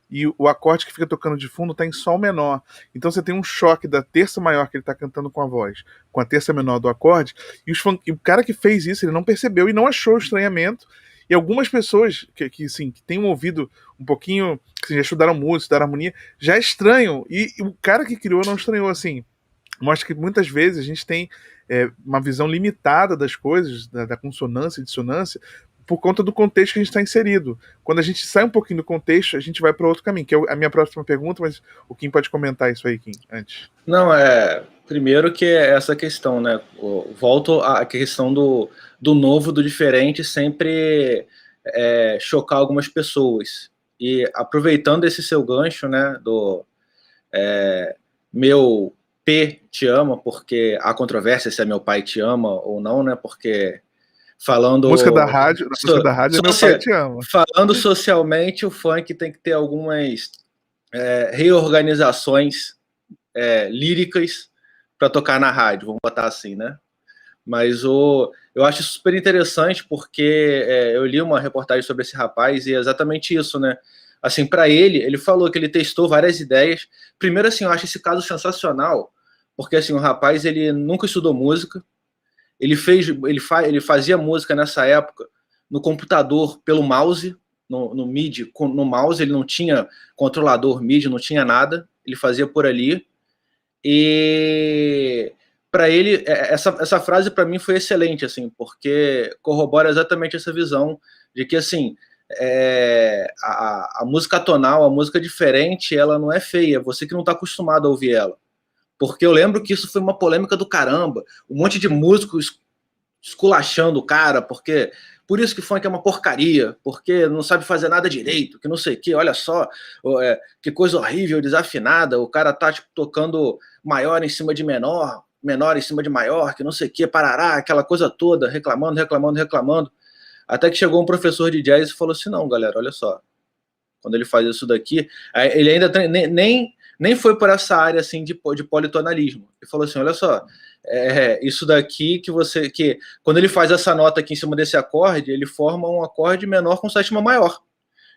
e o acorde que fica tocando de fundo tá em sol menor. Então você tem um choque da terça maior que ele tá cantando com a voz, com a terça menor do acorde, e o cara que fez isso, ele não percebeu e não achou o estranhamento. E algumas pessoas que têm um ouvido um pouquinho, que já estudaram música, estudaram harmonia, já estranham. E o cara que criou não estranhou, assim. mostra que muitas vezes a gente tem uma visão limitada das coisas, da consonância e dissonância, por conta do contexto que a gente está inserido. Quando a gente sai um pouquinho do contexto, a gente vai para outro caminho, que é a minha próxima pergunta, mas o Kim pode comentar isso aí, Kim, antes. Não, primeiro que é essa questão, né? Volto à questão do novo, do diferente, sempre chocar algumas pessoas. E aproveitando esse seu gancho, né, do meu P te ama, porque há controvérsia se é meu pai te ama ou não, né? Porque falando... Música da rádio, na música da rádio é meu pai te ama. Falando socialmente, o funk tem que ter algumas reorganizações líricas para tocar na rádio, vamos botar assim, né? Mas eu acho super interessante porque eu li uma reportagem sobre esse rapaz e é exatamente isso, né? Assim, para ele falou que ele testou várias ideias. Primeiro, assim, eu acho esse caso sensacional, porque assim, o rapaz, ele nunca estudou música, ele fazia música nessa época no computador pelo mouse, no MIDI, no mouse, ele não tinha controlador MIDI, não tinha nada, ele fazia por ali. E para ele, essa frase para mim foi excelente, assim, porque corrobora exatamente essa visão de que, assim, a música tonal, a música diferente, ela não é feia, você que não está acostumado a ouvir ela. Porque eu lembro que isso foi uma polêmica do caramba, um monte de músicos esculachando o cara, porque por isso que funk é uma porcaria, porque não sabe fazer nada direito, que não sei o que, olha só, que coisa horrível, desafinada, o cara tá tipo, tocando maior em cima de menor, menor em cima de maior, que não sei o que, parará, aquela coisa toda, reclamando, até que chegou um professor de jazz e falou assim, não, galera, olha só, quando ele faz isso daqui, ele ainda nem foi por essa área assim de politonalismo, ele falou assim, olha só, isso daqui que quando ele faz essa nota aqui em cima desse acorde, ele forma um acorde menor com sétima maior.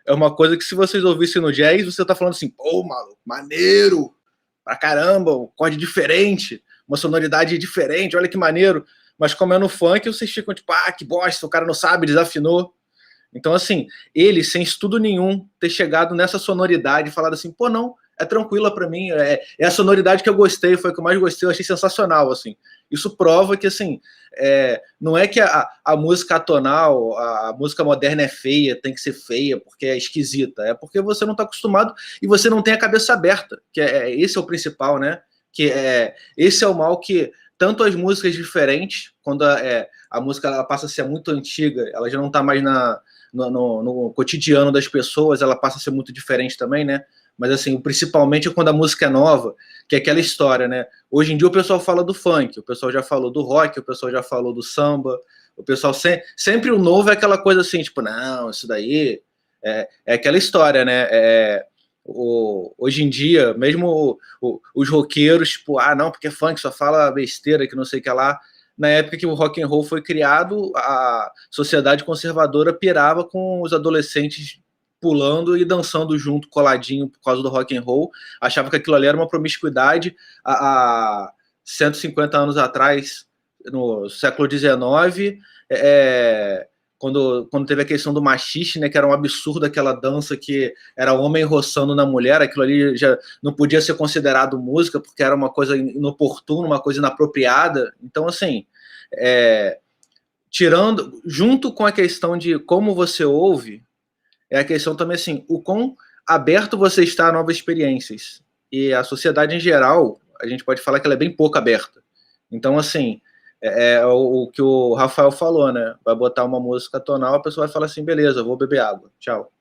É uma coisa que se vocês ouvissem no jazz, você tá falando assim, pô, maluco, maneiro, pra caramba, um acorde diferente, uma sonoridade diferente, olha que maneiro. Mas como é no funk, vocês ficam tipo, que bosta, o cara não sabe, desafinou. Então, assim, ele, sem estudo nenhum, ter chegado nessa sonoridade e falado assim, pô, não, é tranquila para mim, é a sonoridade que eu gostei, foi a que eu mais gostei, eu achei sensacional, assim. Isso prova que, assim, não é que a música atonal, a música moderna é feia, tem que ser feia, porque é esquisita, é porque você não está acostumado e você não tem a cabeça aberta, que esse é o principal, né? Esse é o mal que tanto as músicas diferentes, quando a música ela passa a ser muito antiga, ela já não está mais no cotidiano das pessoas, ela passa a ser muito diferente também, né? Mas assim, principalmente quando a música é nova, que é aquela história, né? Hoje em dia o pessoal fala do funk, o pessoal já falou do rock, o pessoal já falou do samba, o pessoal sempre o novo é aquela coisa assim, tipo, não, isso daí é aquela história, né? Hoje em dia, mesmo os roqueiros, tipo, não, porque funk só fala besteira, que não sei o que lá. Na época que o rock and roll foi criado, a sociedade conservadora pirava com os adolescentes pulando e dançando junto, coladinho, por causa do rock and roll, achava que aquilo ali era uma promiscuidade. Há 150 anos atrás, no século XIX, quando teve a questão do machixe, né, que era um absurdo aquela dança que era homem roçando na mulher, aquilo ali já não podia ser considerado música, porque era uma coisa inoportuna, uma coisa inapropriada. Então, assim, tirando, junto com a questão de como você ouve, é a questão também assim, o quão aberto você está a novas experiências. E a sociedade em geral, a gente pode falar que ela é bem pouco aberta. Então, assim, o que o Rafael falou, né? Vai botar uma música tonal, a pessoa vai falar assim, beleza, vou beber água, tchau.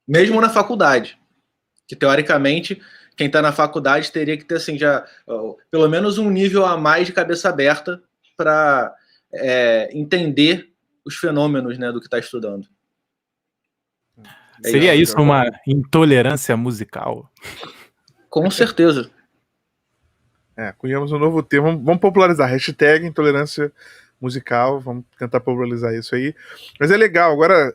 Mesmo na faculdade, que teoricamente, quem está na faculdade teria que ter, assim, já pelo menos um nível a mais de cabeça aberta para entender os fenômenos, né, do que está estudando. Seria isso uma intolerância musical? Com certeza. Cunhamos um novo termo. Vamos popularizar. Hashtag intolerância musical. Vamos tentar popularizar isso aí. Mas é legal. Agora,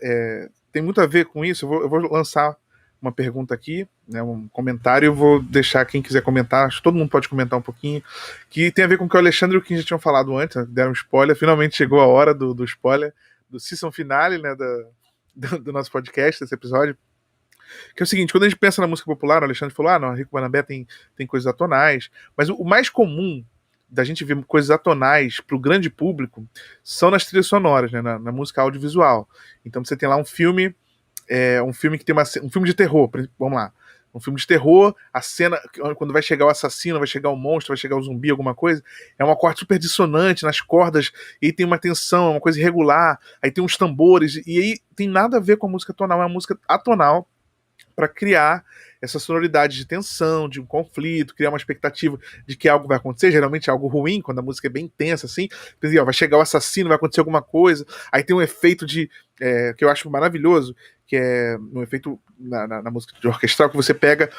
tem muito a ver com isso. Eu vou lançar uma pergunta aqui, né, um comentário. Eu vou deixar quem quiser comentar. Acho que todo mundo pode comentar um pouquinho. Que tem a ver com o que o Alexandre e o Kim já tinham falado antes. Né, deram um spoiler. Finalmente chegou a hora do spoiler. Do season finale, né, do nosso podcast, desse episódio. Que é o seguinte, quando a gente pensa na música popular, o Alexandre falou, não, Rico Barnabé tem coisas atonais, mas o mais comum da gente ver coisas atonais para o grande público são nas trilhas sonoras, né, na música audiovisual. Então você tem lá um filme que tem um filme de terror, vamos lá, um filme de terror, a cena, quando vai chegar o assassino, vai chegar o monstro, vai chegar o zumbi, alguma coisa, é um acorde super dissonante nas cordas, e aí tem uma tensão, uma coisa irregular, aí tem uns tambores, e aí tem nada a ver com a música tonal, é uma música atonal para criar essa sonoridade de tensão, de um conflito, criar uma expectativa de que algo vai acontecer, geralmente é algo ruim, quando a música é bem tensa, assim, vai chegar o assassino, vai acontecer alguma coisa, aí tem um efeito que eu acho maravilhoso, que é um efeito na música de orquestral, que você pega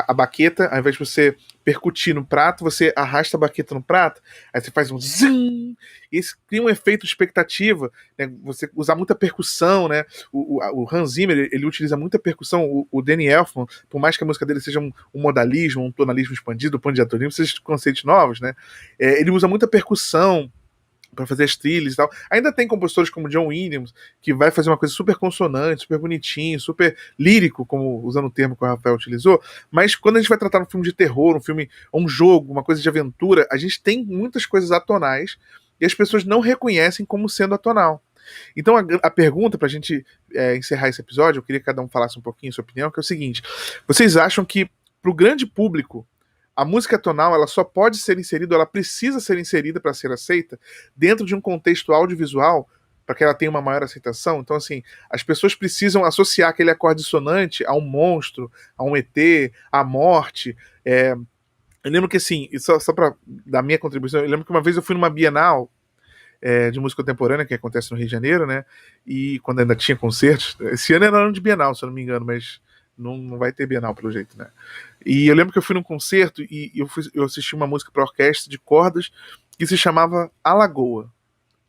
a baqueta, ao invés de você percutir no prato, você arrasta a baqueta no prato, aí você faz um zim, e isso cria um efeito de expectativa, né? Você usar muita percussão, né? O Hans Zimmer, ele utiliza muita percussão, o Danny Elfman, por mais que a música dele seja um modalismo, um tonalismo expandido, um pandiatonismo, esses conceitos novos, né? Ele usa muita percussão para fazer as trilhas e tal. Ainda tem compositores como John Williams, que vai fazer uma coisa super consonante, super bonitinho, super lírico, como usando o termo que o Rafael utilizou, mas quando a gente vai tratar um filme de terror, um jogo, uma coisa de aventura, a gente tem muitas coisas atonais e as pessoas não reconhecem como sendo atonal. Então a pergunta pra gente encerrar esse episódio, eu queria que cada um falasse um pouquinho a sua opinião, que é o seguinte: vocês acham que pro grande público a música tonal ela só pode ser inserida, ela precisa ser inserida para ser aceita dentro de um contexto audiovisual para que ela tenha uma maior aceitação? Então, assim, as pessoas precisam associar aquele acorde dissonante a um monstro, a um ET, à morte. Eu lembro que, assim, só para dar minha contribuição, eu lembro que uma vez eu fui numa Bienal de música contemporânea, que acontece no Rio de Janeiro, né? E quando ainda tinha concertos, esse ano era ano de Bienal, se eu não me engano, mas não vai ter Bienal pelo jeito, né? E eu lembro que eu fui num concerto e eu assisti uma música para orquestra de cordas que se chamava A Lagoa,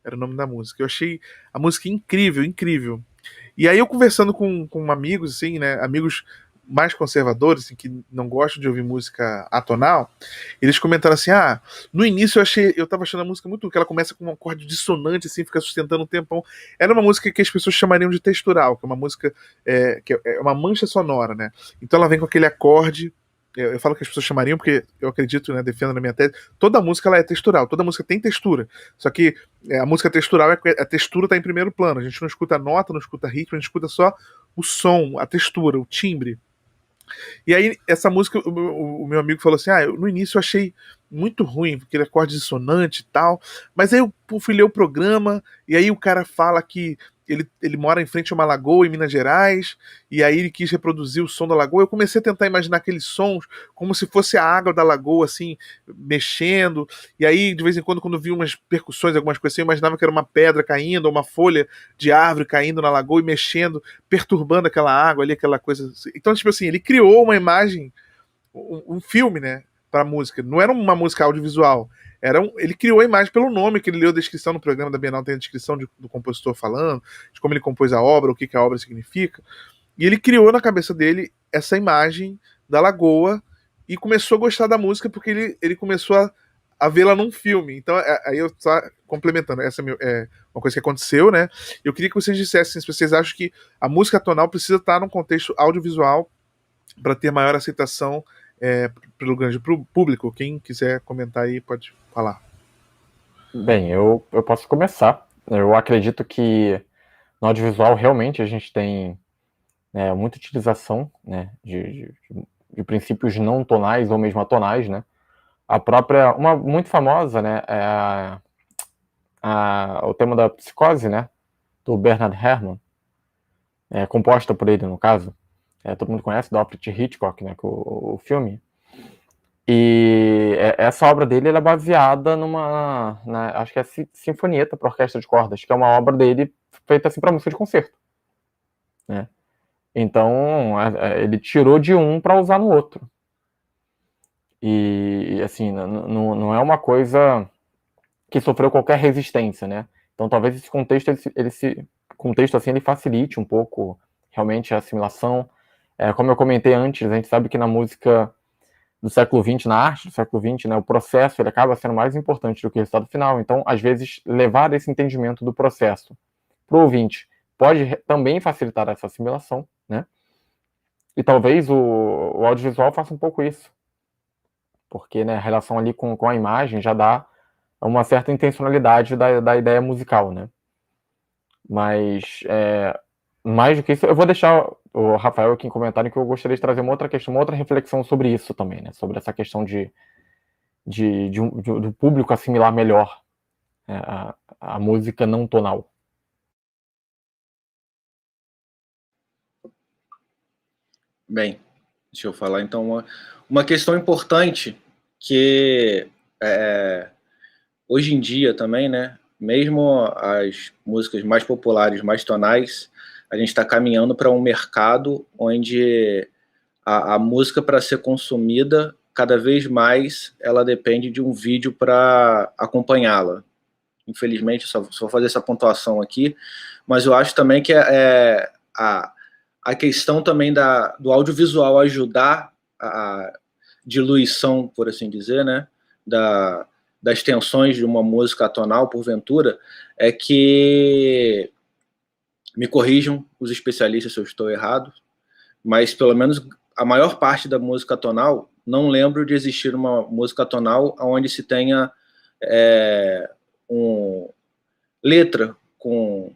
era o nome da música. Eu achei a música incrível, incrível. E aí eu conversando com amigos, assim, né? Amigos mais conservadores, assim, que não gostam de ouvir música atonal, eles comentaram assim, no início eu tava achando a música muito, que ela começa com um acorde dissonante, assim, fica sustentando um tempão. Era uma música que as pessoas chamariam de textural, que é uma música que é uma mancha sonora, né? Então ela vem com aquele acorde, eu falo que as pessoas chamariam porque eu acredito, né, defendo na minha tese, toda música ela é textural, toda música tem textura, só que a música textural, a textura tá em primeiro plano, a gente não escuta nota, não escuta ritmo, a gente escuta só o som, a textura, o timbre. E aí, essa música, o meu amigo falou assim, no início eu achei muito ruim, aquele acorde dissonante e tal, mas aí eu fui ler o programa, e aí o cara fala que ele mora em frente a uma lagoa em Minas Gerais, e aí ele quis reproduzir o som da lagoa. Eu comecei a tentar imaginar aqueles sons como se fosse a água da lagoa, assim, mexendo, e aí, de vez em quando eu vi umas percussões, algumas coisas assim, eu imaginava que era uma pedra caindo, ou uma folha de árvore caindo na lagoa e mexendo, perturbando aquela água ali, aquela coisa. Então, tipo assim, ele criou uma imagem, um filme, né, pra música. Não era uma música audiovisual. Ele criou a imagem pelo nome, que ele leu a descrição no programa da Bienal, tem a descrição do compositor falando, de como ele compôs a obra, o que a obra significa. E ele criou na cabeça dele essa imagem da lagoa e começou a gostar da música porque ele começou a vê-la num filme. Então, aí eu só complementando, essa é uma coisa que aconteceu, né? Eu queria que vocês dissessem se vocês acham que a música tonal precisa estar num contexto audiovisual para ter maior aceitação pelo grande público. Quem quiser comentar aí pode falar. Bem, eu posso começar. Eu acredito que no audiovisual realmente a gente tem muita utilização, né, de princípios não tonais ou mesmo atonais, né? A própria, uma muito famosa, né, é o tema da Psicose, né, do Bernard Herrmann, composta por ele, no caso. Todo mundo conhece, do Alfred Hitchcock, né, o filme. E essa obra dele ela é baseada acho que é Sinfonieta para Orquestra de Cordas, que é uma obra dele feita assim para música de concerto, né? Então, ele tirou de um para usar no outro. E, assim, não é uma coisa que sofreu qualquer resistência, né? Então, talvez esse contexto, contexto assim, ele facilite um pouco, realmente, a assimilação. Como eu comentei antes, a gente sabe que na música do século XX, na arte do século XX, né, o processo ele acaba sendo mais importante do que o resultado final. Então, às vezes, levar esse entendimento do processo para o ouvinte pode também facilitar essa assimilação, né? E talvez o audiovisual faça um pouco isso. Porque, né, a relação ali com a imagem já dá uma certa intencionalidade da ideia musical, né? Mas, mais do que isso, eu vou deixar o Rafael aqui em comentário, que eu gostaria de trazer uma outra questão, uma outra reflexão sobre isso também, né? Sobre essa questão do público assimilar melhor a música não tonal. Bem, deixa eu falar então uma questão importante que hoje em dia também, né? Mesmo as músicas mais populares, mais tonais, a gente está caminhando para um mercado onde a música, para ser consumida, cada vez mais ela depende de um vídeo para acompanhá-la. Infelizmente, só vou fazer essa pontuação aqui, mas eu acho também que a questão também do audiovisual ajudar a diluição, por assim dizer, né, das tensões de uma música atonal, porventura, é que, me corrijam os especialistas se eu estou errado, mas pelo menos a maior parte da música atonal, não lembro de existir uma música atonal onde se tenha letra, com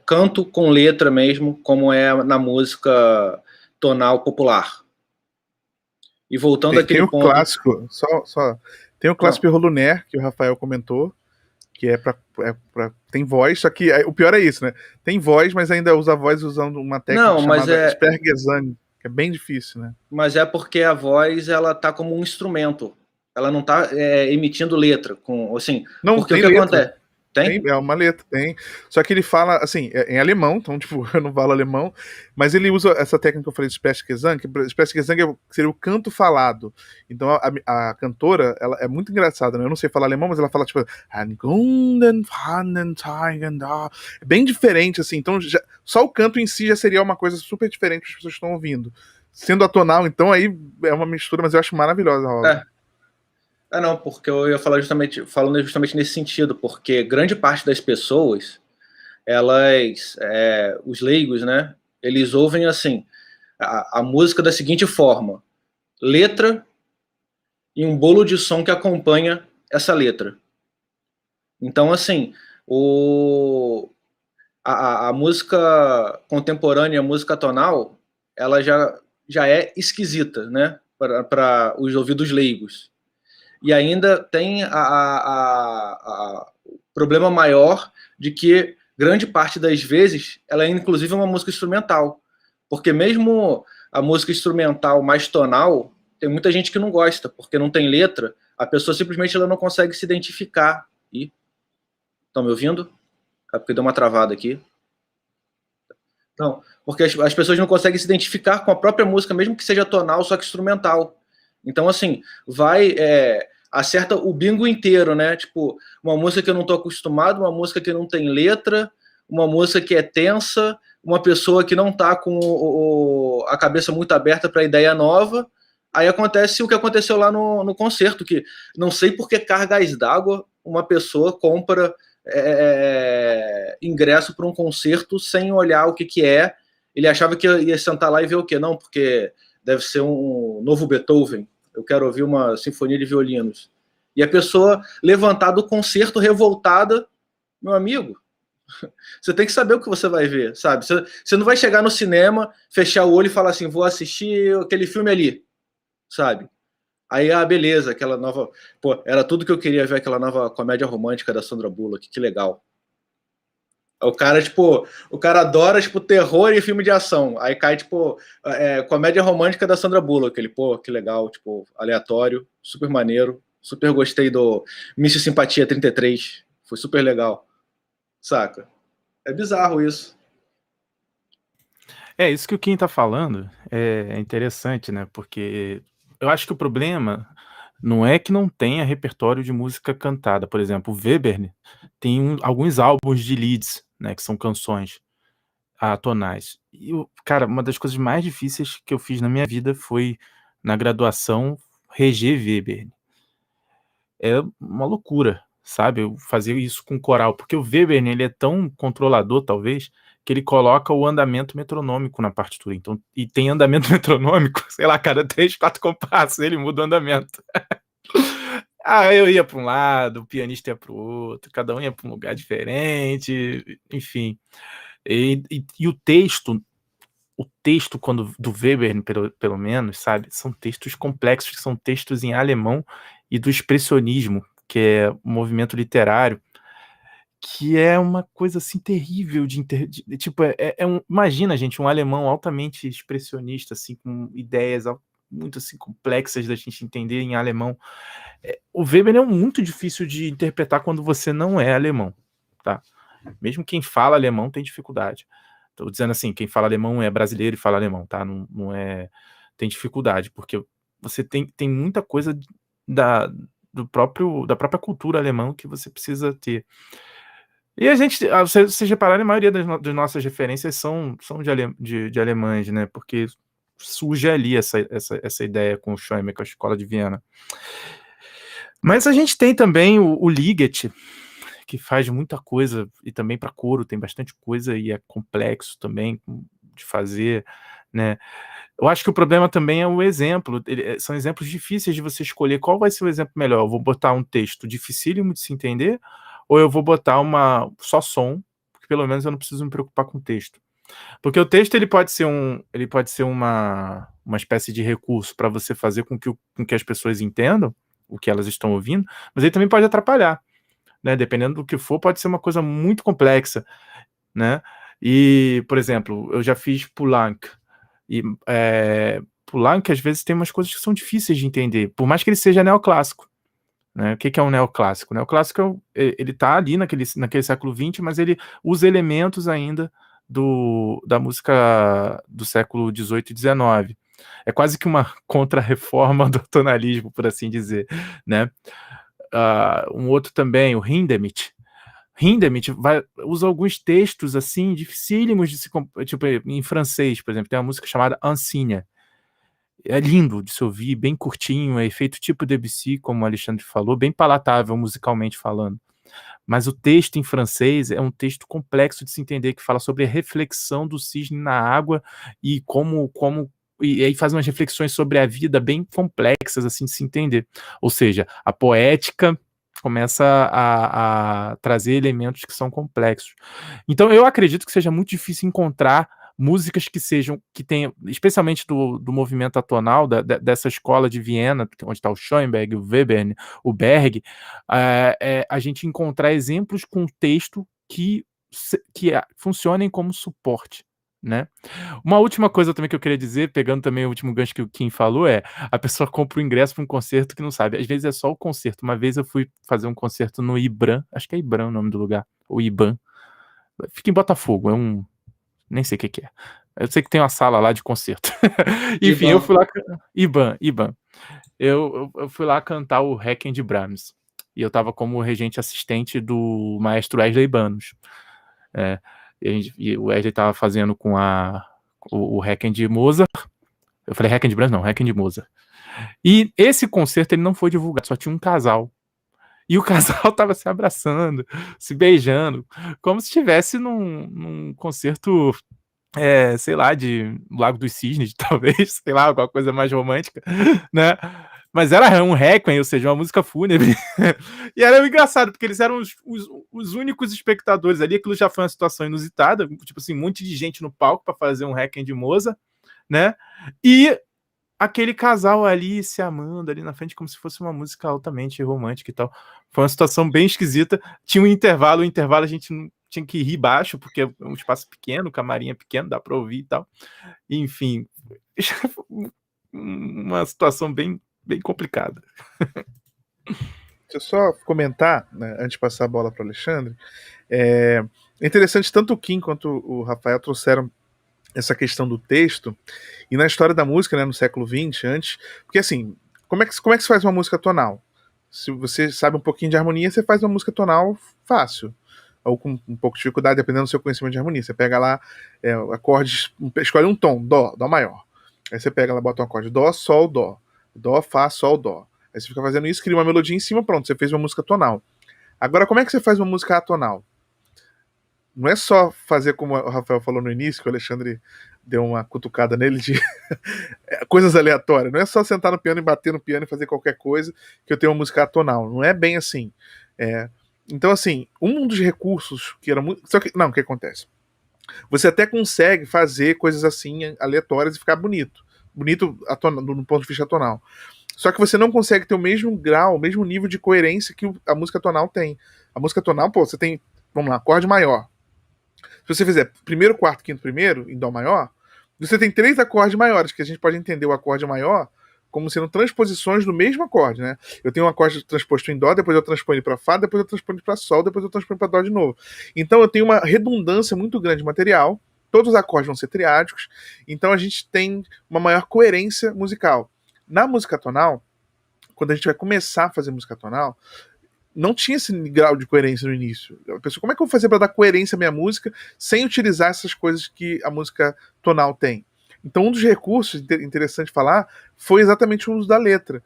canto com letra mesmo, como é na música tonal popular. E voltando àquele ponto... Clássico, tem o clássico Lunaire, que o Rafael comentou, que tem voz, só que o pior é isso, né? Tem voz, mas ainda usa a voz usando uma técnica chamada Aspergesang, que é bem difícil, né? Mas é porque a voz, ela tá como um instrumento. Ela não tá emitindo letra. Assim, não, porque tem o que letra. acontece? Tem? É uma letra, tem. Só que ele fala, assim, em alemão, então, tipo, eu não falo alemão, mas ele usa essa técnica que eu falei de Sprechgesang, que Sprechgesang seria o canto falado. Então, a cantora, ela é muito engraçada, né? Eu não sei falar alemão, mas ela fala, tipo, é bem diferente, assim. Então, só o canto em si já seria uma coisa super diferente que as pessoas estão ouvindo. Sendo atonal, então, aí é uma mistura, mas eu acho maravilhosa a obra. Não, porque eu ia falar falando justamente nesse sentido, porque grande parte das pessoas, os leigos, né, eles ouvem assim, a música da seguinte forma: letra e um bolo de som que acompanha essa letra. Então, assim, a música contemporânea, a música tonal, ela já é esquisita, né, para os ouvidos leigos. E ainda tem o problema maior de que grande parte das vezes ela é inclusive uma música instrumental, porque mesmo a música instrumental mais tonal, tem muita gente que não gosta, porque não tem letra, a pessoa simplesmente ela não consegue se identificar. Estão me ouvindo? É porque deu uma travada aqui. Não, porque as pessoas não conseguem se identificar com a própria música, mesmo que seja tonal, só que instrumental. Então, assim, acerta o bingo inteiro, né? Tipo, uma música que eu não tô acostumado, uma música que não tem letra, uma música que é tensa, uma pessoa que não tá com a cabeça muito aberta para ideia nova. Aí acontece o que aconteceu lá no concerto, que não sei por que cargas d'água uma pessoa compra ingresso para um concerto sem olhar o que é. Ele achava que ia sentar lá e ver o quê? Não, porque deve ser um novo Beethoven. Eu quero ouvir uma sinfonia de violinos. E a pessoa levantar do concerto revoltada, meu amigo, você tem que saber o que você vai ver, sabe? Você não vai chegar no cinema, fechar o olho e falar assim, vou assistir aquele filme ali, sabe? Aí, beleza, aquela nova... Pô, era tudo que eu queria ver, aquela nova comédia romântica da Sandra Bullock, que legal. O cara adora, tipo, terror e filme de ação. Aí cai, tipo, comédia romântica da Sandra Bullock. Ele, pô, que legal, tipo, aleatório, super maneiro. Super gostei do Miss Simpatia 33. Foi super legal. Saca? É bizarro isso. Isso que o Kim tá falando é interessante, né? Porque eu acho que o problema não é que não tenha repertório de música cantada. Por exemplo, o Webern tem alguns álbuns de leads, né? Que são canções atonais. E, cara, uma das coisas mais difíceis que eu fiz na minha vida foi, na graduação, reger Webern. É uma loucura, sabe? Eu fazer isso com coral. Porque o Webern, ele é tão controlador, talvez, que ele coloca o andamento metronômico na partitura. Então, e tem andamento metronômico, sei lá, cada 3, 4 compassos ele muda o andamento. Eu ia para um lado, o pianista ia para o outro, cada um ia para um lugar diferente, enfim. E o texto quando do Webern, pelo menos, sabe, são textos complexos, são textos em alemão e do expressionismo, que é um movimento literário, que é uma coisa assim terrível tipo, imagina, gente, um alemão altamente expressionista, assim, com ideias muito assim complexas da gente entender em alemão. O Weber é muito difícil de interpretar quando você não é alemão, tá? Mesmo quem fala alemão tem dificuldade. Tô dizendo assim, quem fala alemão é brasileiro e fala alemão, tá? Não é, tem dificuldade, porque você tem muita coisa da própria cultura alemã que você precisa ter. E a gente, vocês repararem, a maioria das nossas referências são de alemães, né? Porque surge ali essa ideia com o Schoenberg, com a Escola de Viena. Mas a gente tem também o Ligeti, que faz muita coisa, e também para coro tem bastante coisa, e é complexo também de fazer, né? Eu acho que o problema também é o exemplo. São exemplos difíceis de você escolher qual vai ser o exemplo melhor. Eu vou botar um texto dificílimo de se entender, ou eu vou botar só som, porque pelo menos eu não preciso me preocupar com o texto. Porque o texto ele pode ser uma espécie de recurso para você fazer com que as pessoas entendam o que elas estão ouvindo, mas ele também pode atrapalhar, né? Dependendo do que for, pode ser uma coisa muito complexa, né? E, por exemplo, eu já fiz Poulenc, e Poulenc às vezes tem umas coisas que são difíceis de entender, por mais que ele seja neoclássico, né? O que é um neoclássico? O neoclássico ele está ali naquele século XX, mas ele usa elementos ainda da música do século XVIII e XIX. É quase que uma contra-reforma do tonalismo, por assim dizer, né? Um outro também, o Hindemith. Hindemith usa alguns textos assim dificílimos de se, tipo, em francês, por exemplo, tem uma música chamada Ansigne. É lindo de se ouvir, bem curtinho, é feito tipo Debussy, como o Alexandre falou, bem palatável musicalmente falando. Mas o texto em francês é um texto complexo de se entender, que fala sobre a reflexão do cisne na água e e aí faz umas reflexões sobre a vida bem complexas, assim, de se entender. Ou seja, a poética começa a trazer elementos que são complexos. Então, eu acredito que seja muito difícil encontrar músicas que tenham, especialmente do movimento atonal, dessa escola de Viena, onde está o Schoenberg, o Webern, o Berg, a gente encontrar exemplos com texto que funcionem como suporte, né? Uma última coisa também que eu queria dizer, pegando também o último gancho que o Kim falou, a pessoa compra o ingresso para um concerto que não sabe. Às vezes é só o concerto. Uma vez eu fui fazer um concerto no IBRAM, acho que é IBRAM o nome do lugar, ou IBAN. Fica em Botafogo, nem sei o que é. Eu sei que tem uma sala lá de concerto. Enfim, eu fui lá... IBAN. Eu fui lá cantar o Requiem de Brahms. E eu tava como regente assistente do maestro Wesley Banos. E o Wesley tava fazendo com o Requiem de Mozart. Eu falei Requiem de Brahms? Não, Requiem de Mozart. E esse concerto ele não foi divulgado, só tinha um casal. E o casal tava se abraçando, se beijando, como se estivesse num concerto, sei lá, de Lago dos Cisnes, talvez, sei lá, alguma coisa mais romântica, né? Mas era um requiem, ou seja, uma música fúnebre. E era engraçado, porque eles eram os únicos espectadores ali. Aquilo já foi uma situação inusitada, tipo assim, um monte de gente no palco para fazer um requiem de Mozart, né? E aquele casal ali se amando ali na frente, como se fosse uma música altamente romântica e tal. Foi uma situação bem esquisita. Tinha um intervalo, a gente não tinha que rir baixo, porque é um espaço pequeno, o camarim é pequeno, dá para ouvir e tal. Enfim, uma situação bem complicada. Deixa eu só comentar, né, antes de passar a bola para o Alexandre. É interessante, tanto o Kim quanto o Rafael trouxeram essa questão do texto, e na história da música, né, no século XX, antes, porque assim, como é que se faz uma música tonal? Se você sabe um pouquinho de harmonia, você faz uma música tonal fácil, ou com um pouco de dificuldade, dependendo do seu conhecimento de harmonia. Você pega lá acordes, escolhe um tom, dó maior. Aí você pega lá, bota um acorde, dó, sol, dó, fá, sol, dó. Aí você fica fazendo isso, cria uma melodia em cima, pronto, você fez uma música tonal. Agora, como é que você faz uma música atonal? não é só fazer como o Rafael falou no início, que o Alexandre deu uma cutucada nele de coisas aleatórias. Não é só sentar no piano e bater no piano e fazer qualquer coisa que eu tenho uma música atonal. Não é bem assim. Então, assim, um dos recursos que era muito... Não, o que acontece? Você até consegue fazer coisas assim aleatórias e ficar bonito. Bonito no ponto de vista atonal. Só que você não consegue ter o mesmo grau, o mesmo nível de coerência que a música tonal tem. A música tonal, você tem, vamos lá, acorde maior. Se você fizer primeiro, quarto, quinto, primeiro, em dó maior, você tem 3 acordes maiores, que a gente pode entender o acorde maior como sendo transposições do mesmo acorde, né? Eu tenho um acorde transposto em dó, depois eu transponho para fá, depois eu transponho para sol, depois eu transponho para dó de novo. Então eu tenho uma redundância muito grande de material, todos os acordes vão ser triádicos, então a gente tem uma maior coerência musical. Na música tonal, quando a gente vai começar a fazer música tonal, não tinha esse grau de coerência no início. A pessoa, como é que eu vou fazer para dar coerência à minha música sem utilizar essas coisas que a música tonal tem? Então, um dos recursos interessante falar foi exatamente o uso da letra.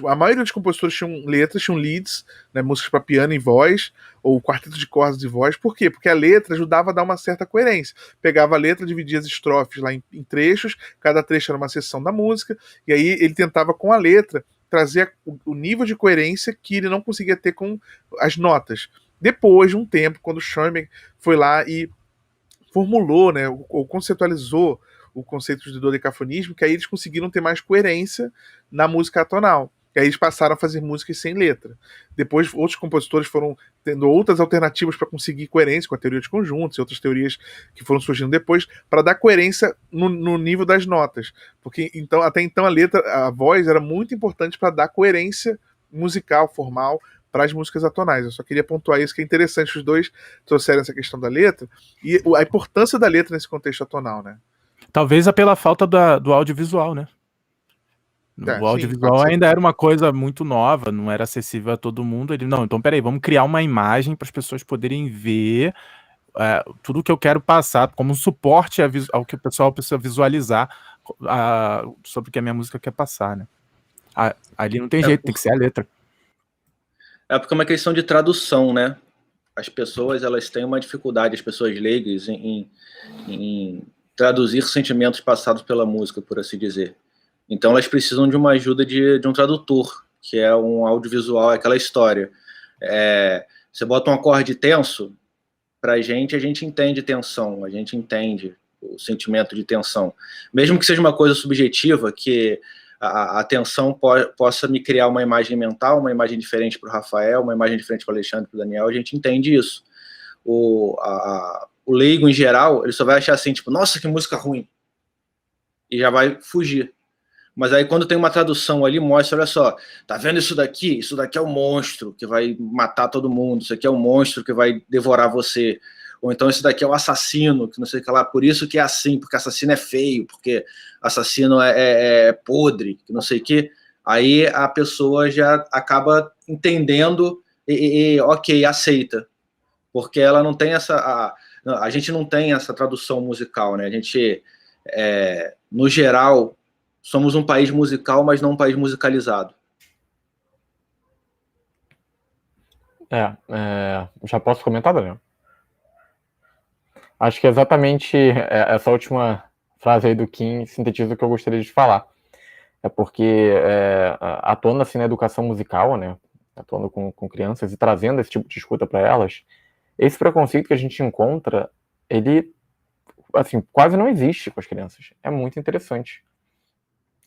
A maioria dos compositores tinham letras, tinham leads, né, músicas para piano e voz, ou quarteto de cordas e voz. Por quê? Porque a letra ajudava a dar uma certa coerência. Pegava a letra, dividia as estrofes lá em trechos, cada trecho era uma seção da música, e aí ele tentava com a letra trazer o nível de coerência que ele não conseguia ter com as notas. Depois de um tempo, quando o Schoenberg foi lá e formulou, né, ou conceitualizou o conceito de dodecafonismo, que aí eles conseguiram ter mais coerência na música atonal. E aí eles passaram a fazer músicas sem letra. Depois, outros compositores foram tendo outras alternativas para conseguir coerência com a teoria de conjuntos e outras teorias que foram surgindo depois, para dar coerência no nível das notas. Porque então, até então a letra, a voz era muito importante para dar coerência musical, formal, para as músicas atonais. Eu só queria pontuar isso, que é interessante, os dois trouxeram essa questão da letra e a importância da letra nesse contexto atonal, né? Talvez pela falta do audiovisual, né? O audiovisual ainda era uma coisa muito nova, não era acessível a todo mundo. Não, então peraí, vamos criar uma imagem para as pessoas poderem ver tudo que eu quero passar, como um suporte ao que o pessoal precisa visualizar sobre o que a minha música quer passar, né? Ali não tem jeito, tem que ser a letra. É porque é uma questão de tradução, né? As pessoas, elas têm uma dificuldade, as pessoas leigas, em traduzir sentimentos passados pela música, por assim dizer. Então elas precisam de uma ajuda de um tradutor, que é um audiovisual, aquela história. Você bota um acorde tenso, pra gente, a gente entende tensão, a gente entende o sentimento de tensão. Mesmo que seja uma coisa subjetiva, que a tensão possa me criar uma imagem mental, uma imagem diferente para o Rafael, uma imagem diferente para o Alexandre, para o Daniel, a gente entende isso. O leigo, em geral, ele só vai achar assim, tipo, nossa, que música ruim. E já vai fugir. Mas aí quando tem uma tradução ali, mostra, olha só, tá vendo isso daqui? Isso daqui é um monstro que vai matar todo mundo, isso aqui é um monstro que vai devorar você. Ou então esse daqui é o assassino, que não sei o que lá, por isso que é assim, porque assassino é feio, porque assassino é podre, que não sei o que. Aí a pessoa já acaba entendendo ok, aceita. Porque ela não tem a gente não tem essa tradução musical, né? A gente, no geral, somos um país musical, mas não um país musicalizado. Já posso comentar, Daniel? Acho que exatamente essa última frase aí do Kim sintetiza o que eu gostaria de falar. É porque atuando assim na educação musical, né, atuando com crianças e trazendo esse tipo de escuta para elas, esse preconceito que a gente encontra, ele assim, quase não existe com as crianças. É muito interessante.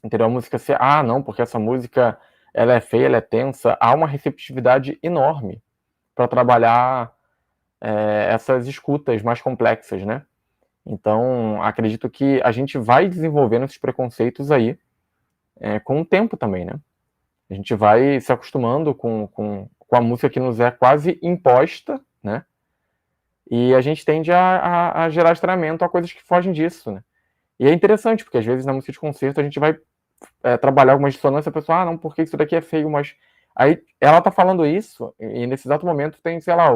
Entendeu? A música ser, não, porque essa música ela é feia, ela é tensa, há uma receptividade enorme para trabalhar essas escutas mais complexas, né? Então, acredito que a gente vai desenvolvendo esses preconceitos aí com o tempo também, né? A gente vai se acostumando com a música que nos é quase imposta, né? E a gente tende a gerar estranhamento a coisas que fogem disso, né? E é interessante, porque às vezes na música de concerto a gente vai trabalhar algumas dissonâncias, a pessoa, não, porque isso daqui é feio, mas aí ela tá falando isso, e nesse exato momento tem, sei lá,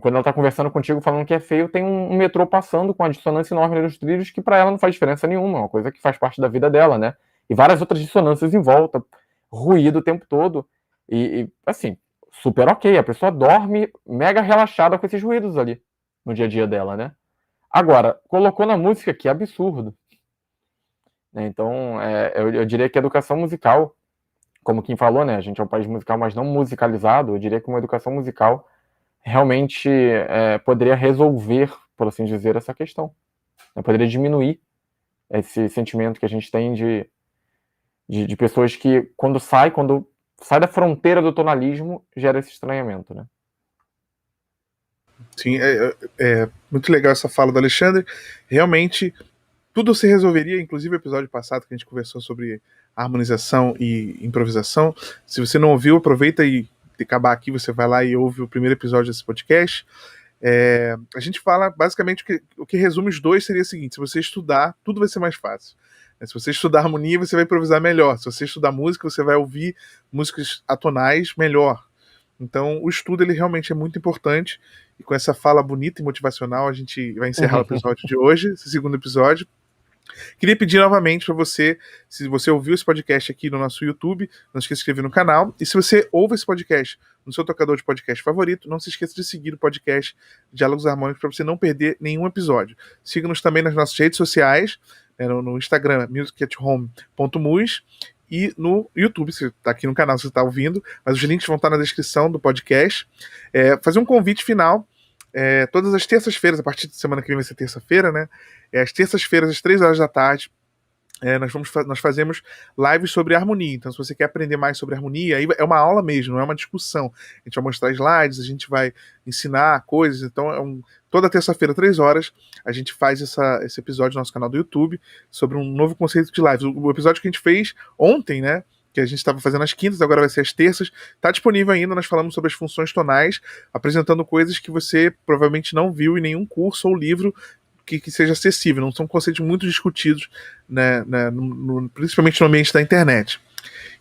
quando ela tá conversando contigo falando que é feio, tem um metrô passando com a dissonância enorme nos trilhos que para ela não faz diferença nenhuma, é uma coisa que faz parte da vida dela, né? E várias outras dissonâncias em volta, ruído o tempo todo, e assim, super ok. A pessoa dorme mega relaxada com esses ruídos ali no dia a dia dela, né? Agora, colocou na música, que absurdo. Então, eu diria que a educação musical, como quem falou, né? A gente é um país musical, mas não musicalizado. Eu diria que uma educação musical realmente poderia resolver, por assim dizer, essa questão. Poderia diminuir esse sentimento que a gente tem de pessoas que, quando sai da fronteira do tonalismo, gera esse estranhamento, né? Sim, é muito legal essa fala do Alexandre. Realmente, tudo se resolveria, inclusive o episódio passado que a gente conversou sobre harmonização e improvisação. Se você não ouviu, aproveita e acabar aqui, você vai lá e ouve o primeiro episódio desse podcast. A gente fala, basicamente, o que resume os dois seria o seguinte: se você estudar, tudo vai ser mais fácil. Se você estudar harmonia, você vai improvisar melhor. Se você estudar música, você vai ouvir músicas atonais melhor. Então, o estudo, ele realmente é muito importante. E com essa fala bonita e motivacional, a gente vai encerrar o episódio de hoje, esse segundo episódio. Queria pedir novamente para você, se você ouviu esse podcast aqui no nosso YouTube, não se esqueça de se inscrever no canal. E se você ouve esse podcast no seu tocador de podcast favorito, não se esqueça de seguir o podcast Diálogos Harmônicos para você não perder nenhum episódio. Siga-nos também nas nossas redes sociais, no Instagram, musicathome.mus, e no YouTube, você está aqui no canal, você está ouvindo, mas os links vão estar na descrição do podcast. Fazer um convite final. Todas as terças-feiras, a partir de semana que vem vai ser terça-feira, né? Às terças-feiras, às 3 horas da tarde, nós fazemos lives sobre harmonia. Então, se você quer aprender mais sobre harmonia, aí é uma aula mesmo, não é uma discussão. A gente vai mostrar slides, a gente vai ensinar coisas. Então, toda terça-feira, 3 horas, a gente faz esse episódio no nosso canal do YouTube sobre um novo conceito de lives. O episódio que a gente fez ontem, né? Que a gente estava fazendo às quintas, agora vai ser às terças, está disponível ainda. Nós falamos sobre as funções tonais, apresentando coisas que você provavelmente não viu em nenhum curso ou livro que seja acessível. Não são conceitos muito discutidos, né, principalmente no ambiente da internet.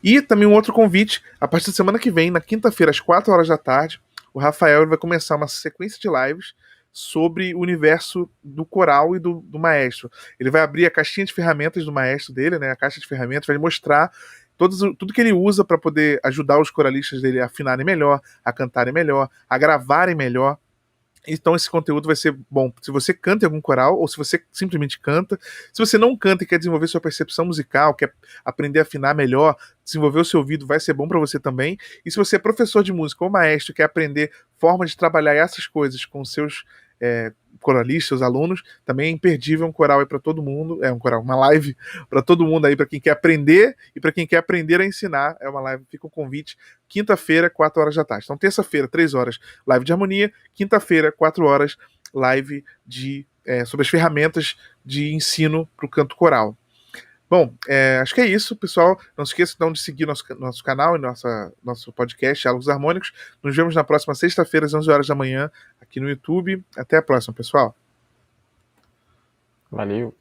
E também um outro convite: a partir da semana que vem, na quinta-feira, às 4 horas da tarde, o Rafael vai começar uma sequência de lives sobre o universo do coral e do maestro. Ele vai abrir a caixinha de ferramentas do maestro dele, né, a caixa de ferramentas, vai mostrar tudo que ele usa para poder ajudar os coralistas dele a afinarem melhor, a cantarem melhor, a gravarem melhor. Então esse conteúdo vai ser bom se você canta em algum coral, ou se você simplesmente canta. Se você não canta e quer desenvolver sua percepção musical, quer aprender a afinar melhor, desenvolver o seu ouvido, vai ser bom para você também. E se você é professor de música ou maestro e quer aprender forma de trabalhar essas coisas com seus coralistas, seus alunos, também é imperdível um coral aí para todo mundo. Uma live para todo mundo aí, para quem quer aprender e para quem quer aprender a ensinar. É uma live, fica um convite, quinta-feira, 4 horas da tarde. Então, terça-feira, 3 horas, live de harmonia. Quinta-feira, 4 horas, live sobre as ferramentas de ensino para o canto coral. Bom, acho que é isso, pessoal. Não se esqueça então de seguir nosso canal e nosso podcast Diálogos Harmônicos. Nos vemos na próxima sexta-feira, às 11 horas da manhã, aqui no YouTube. Até a próxima, pessoal. Valeu.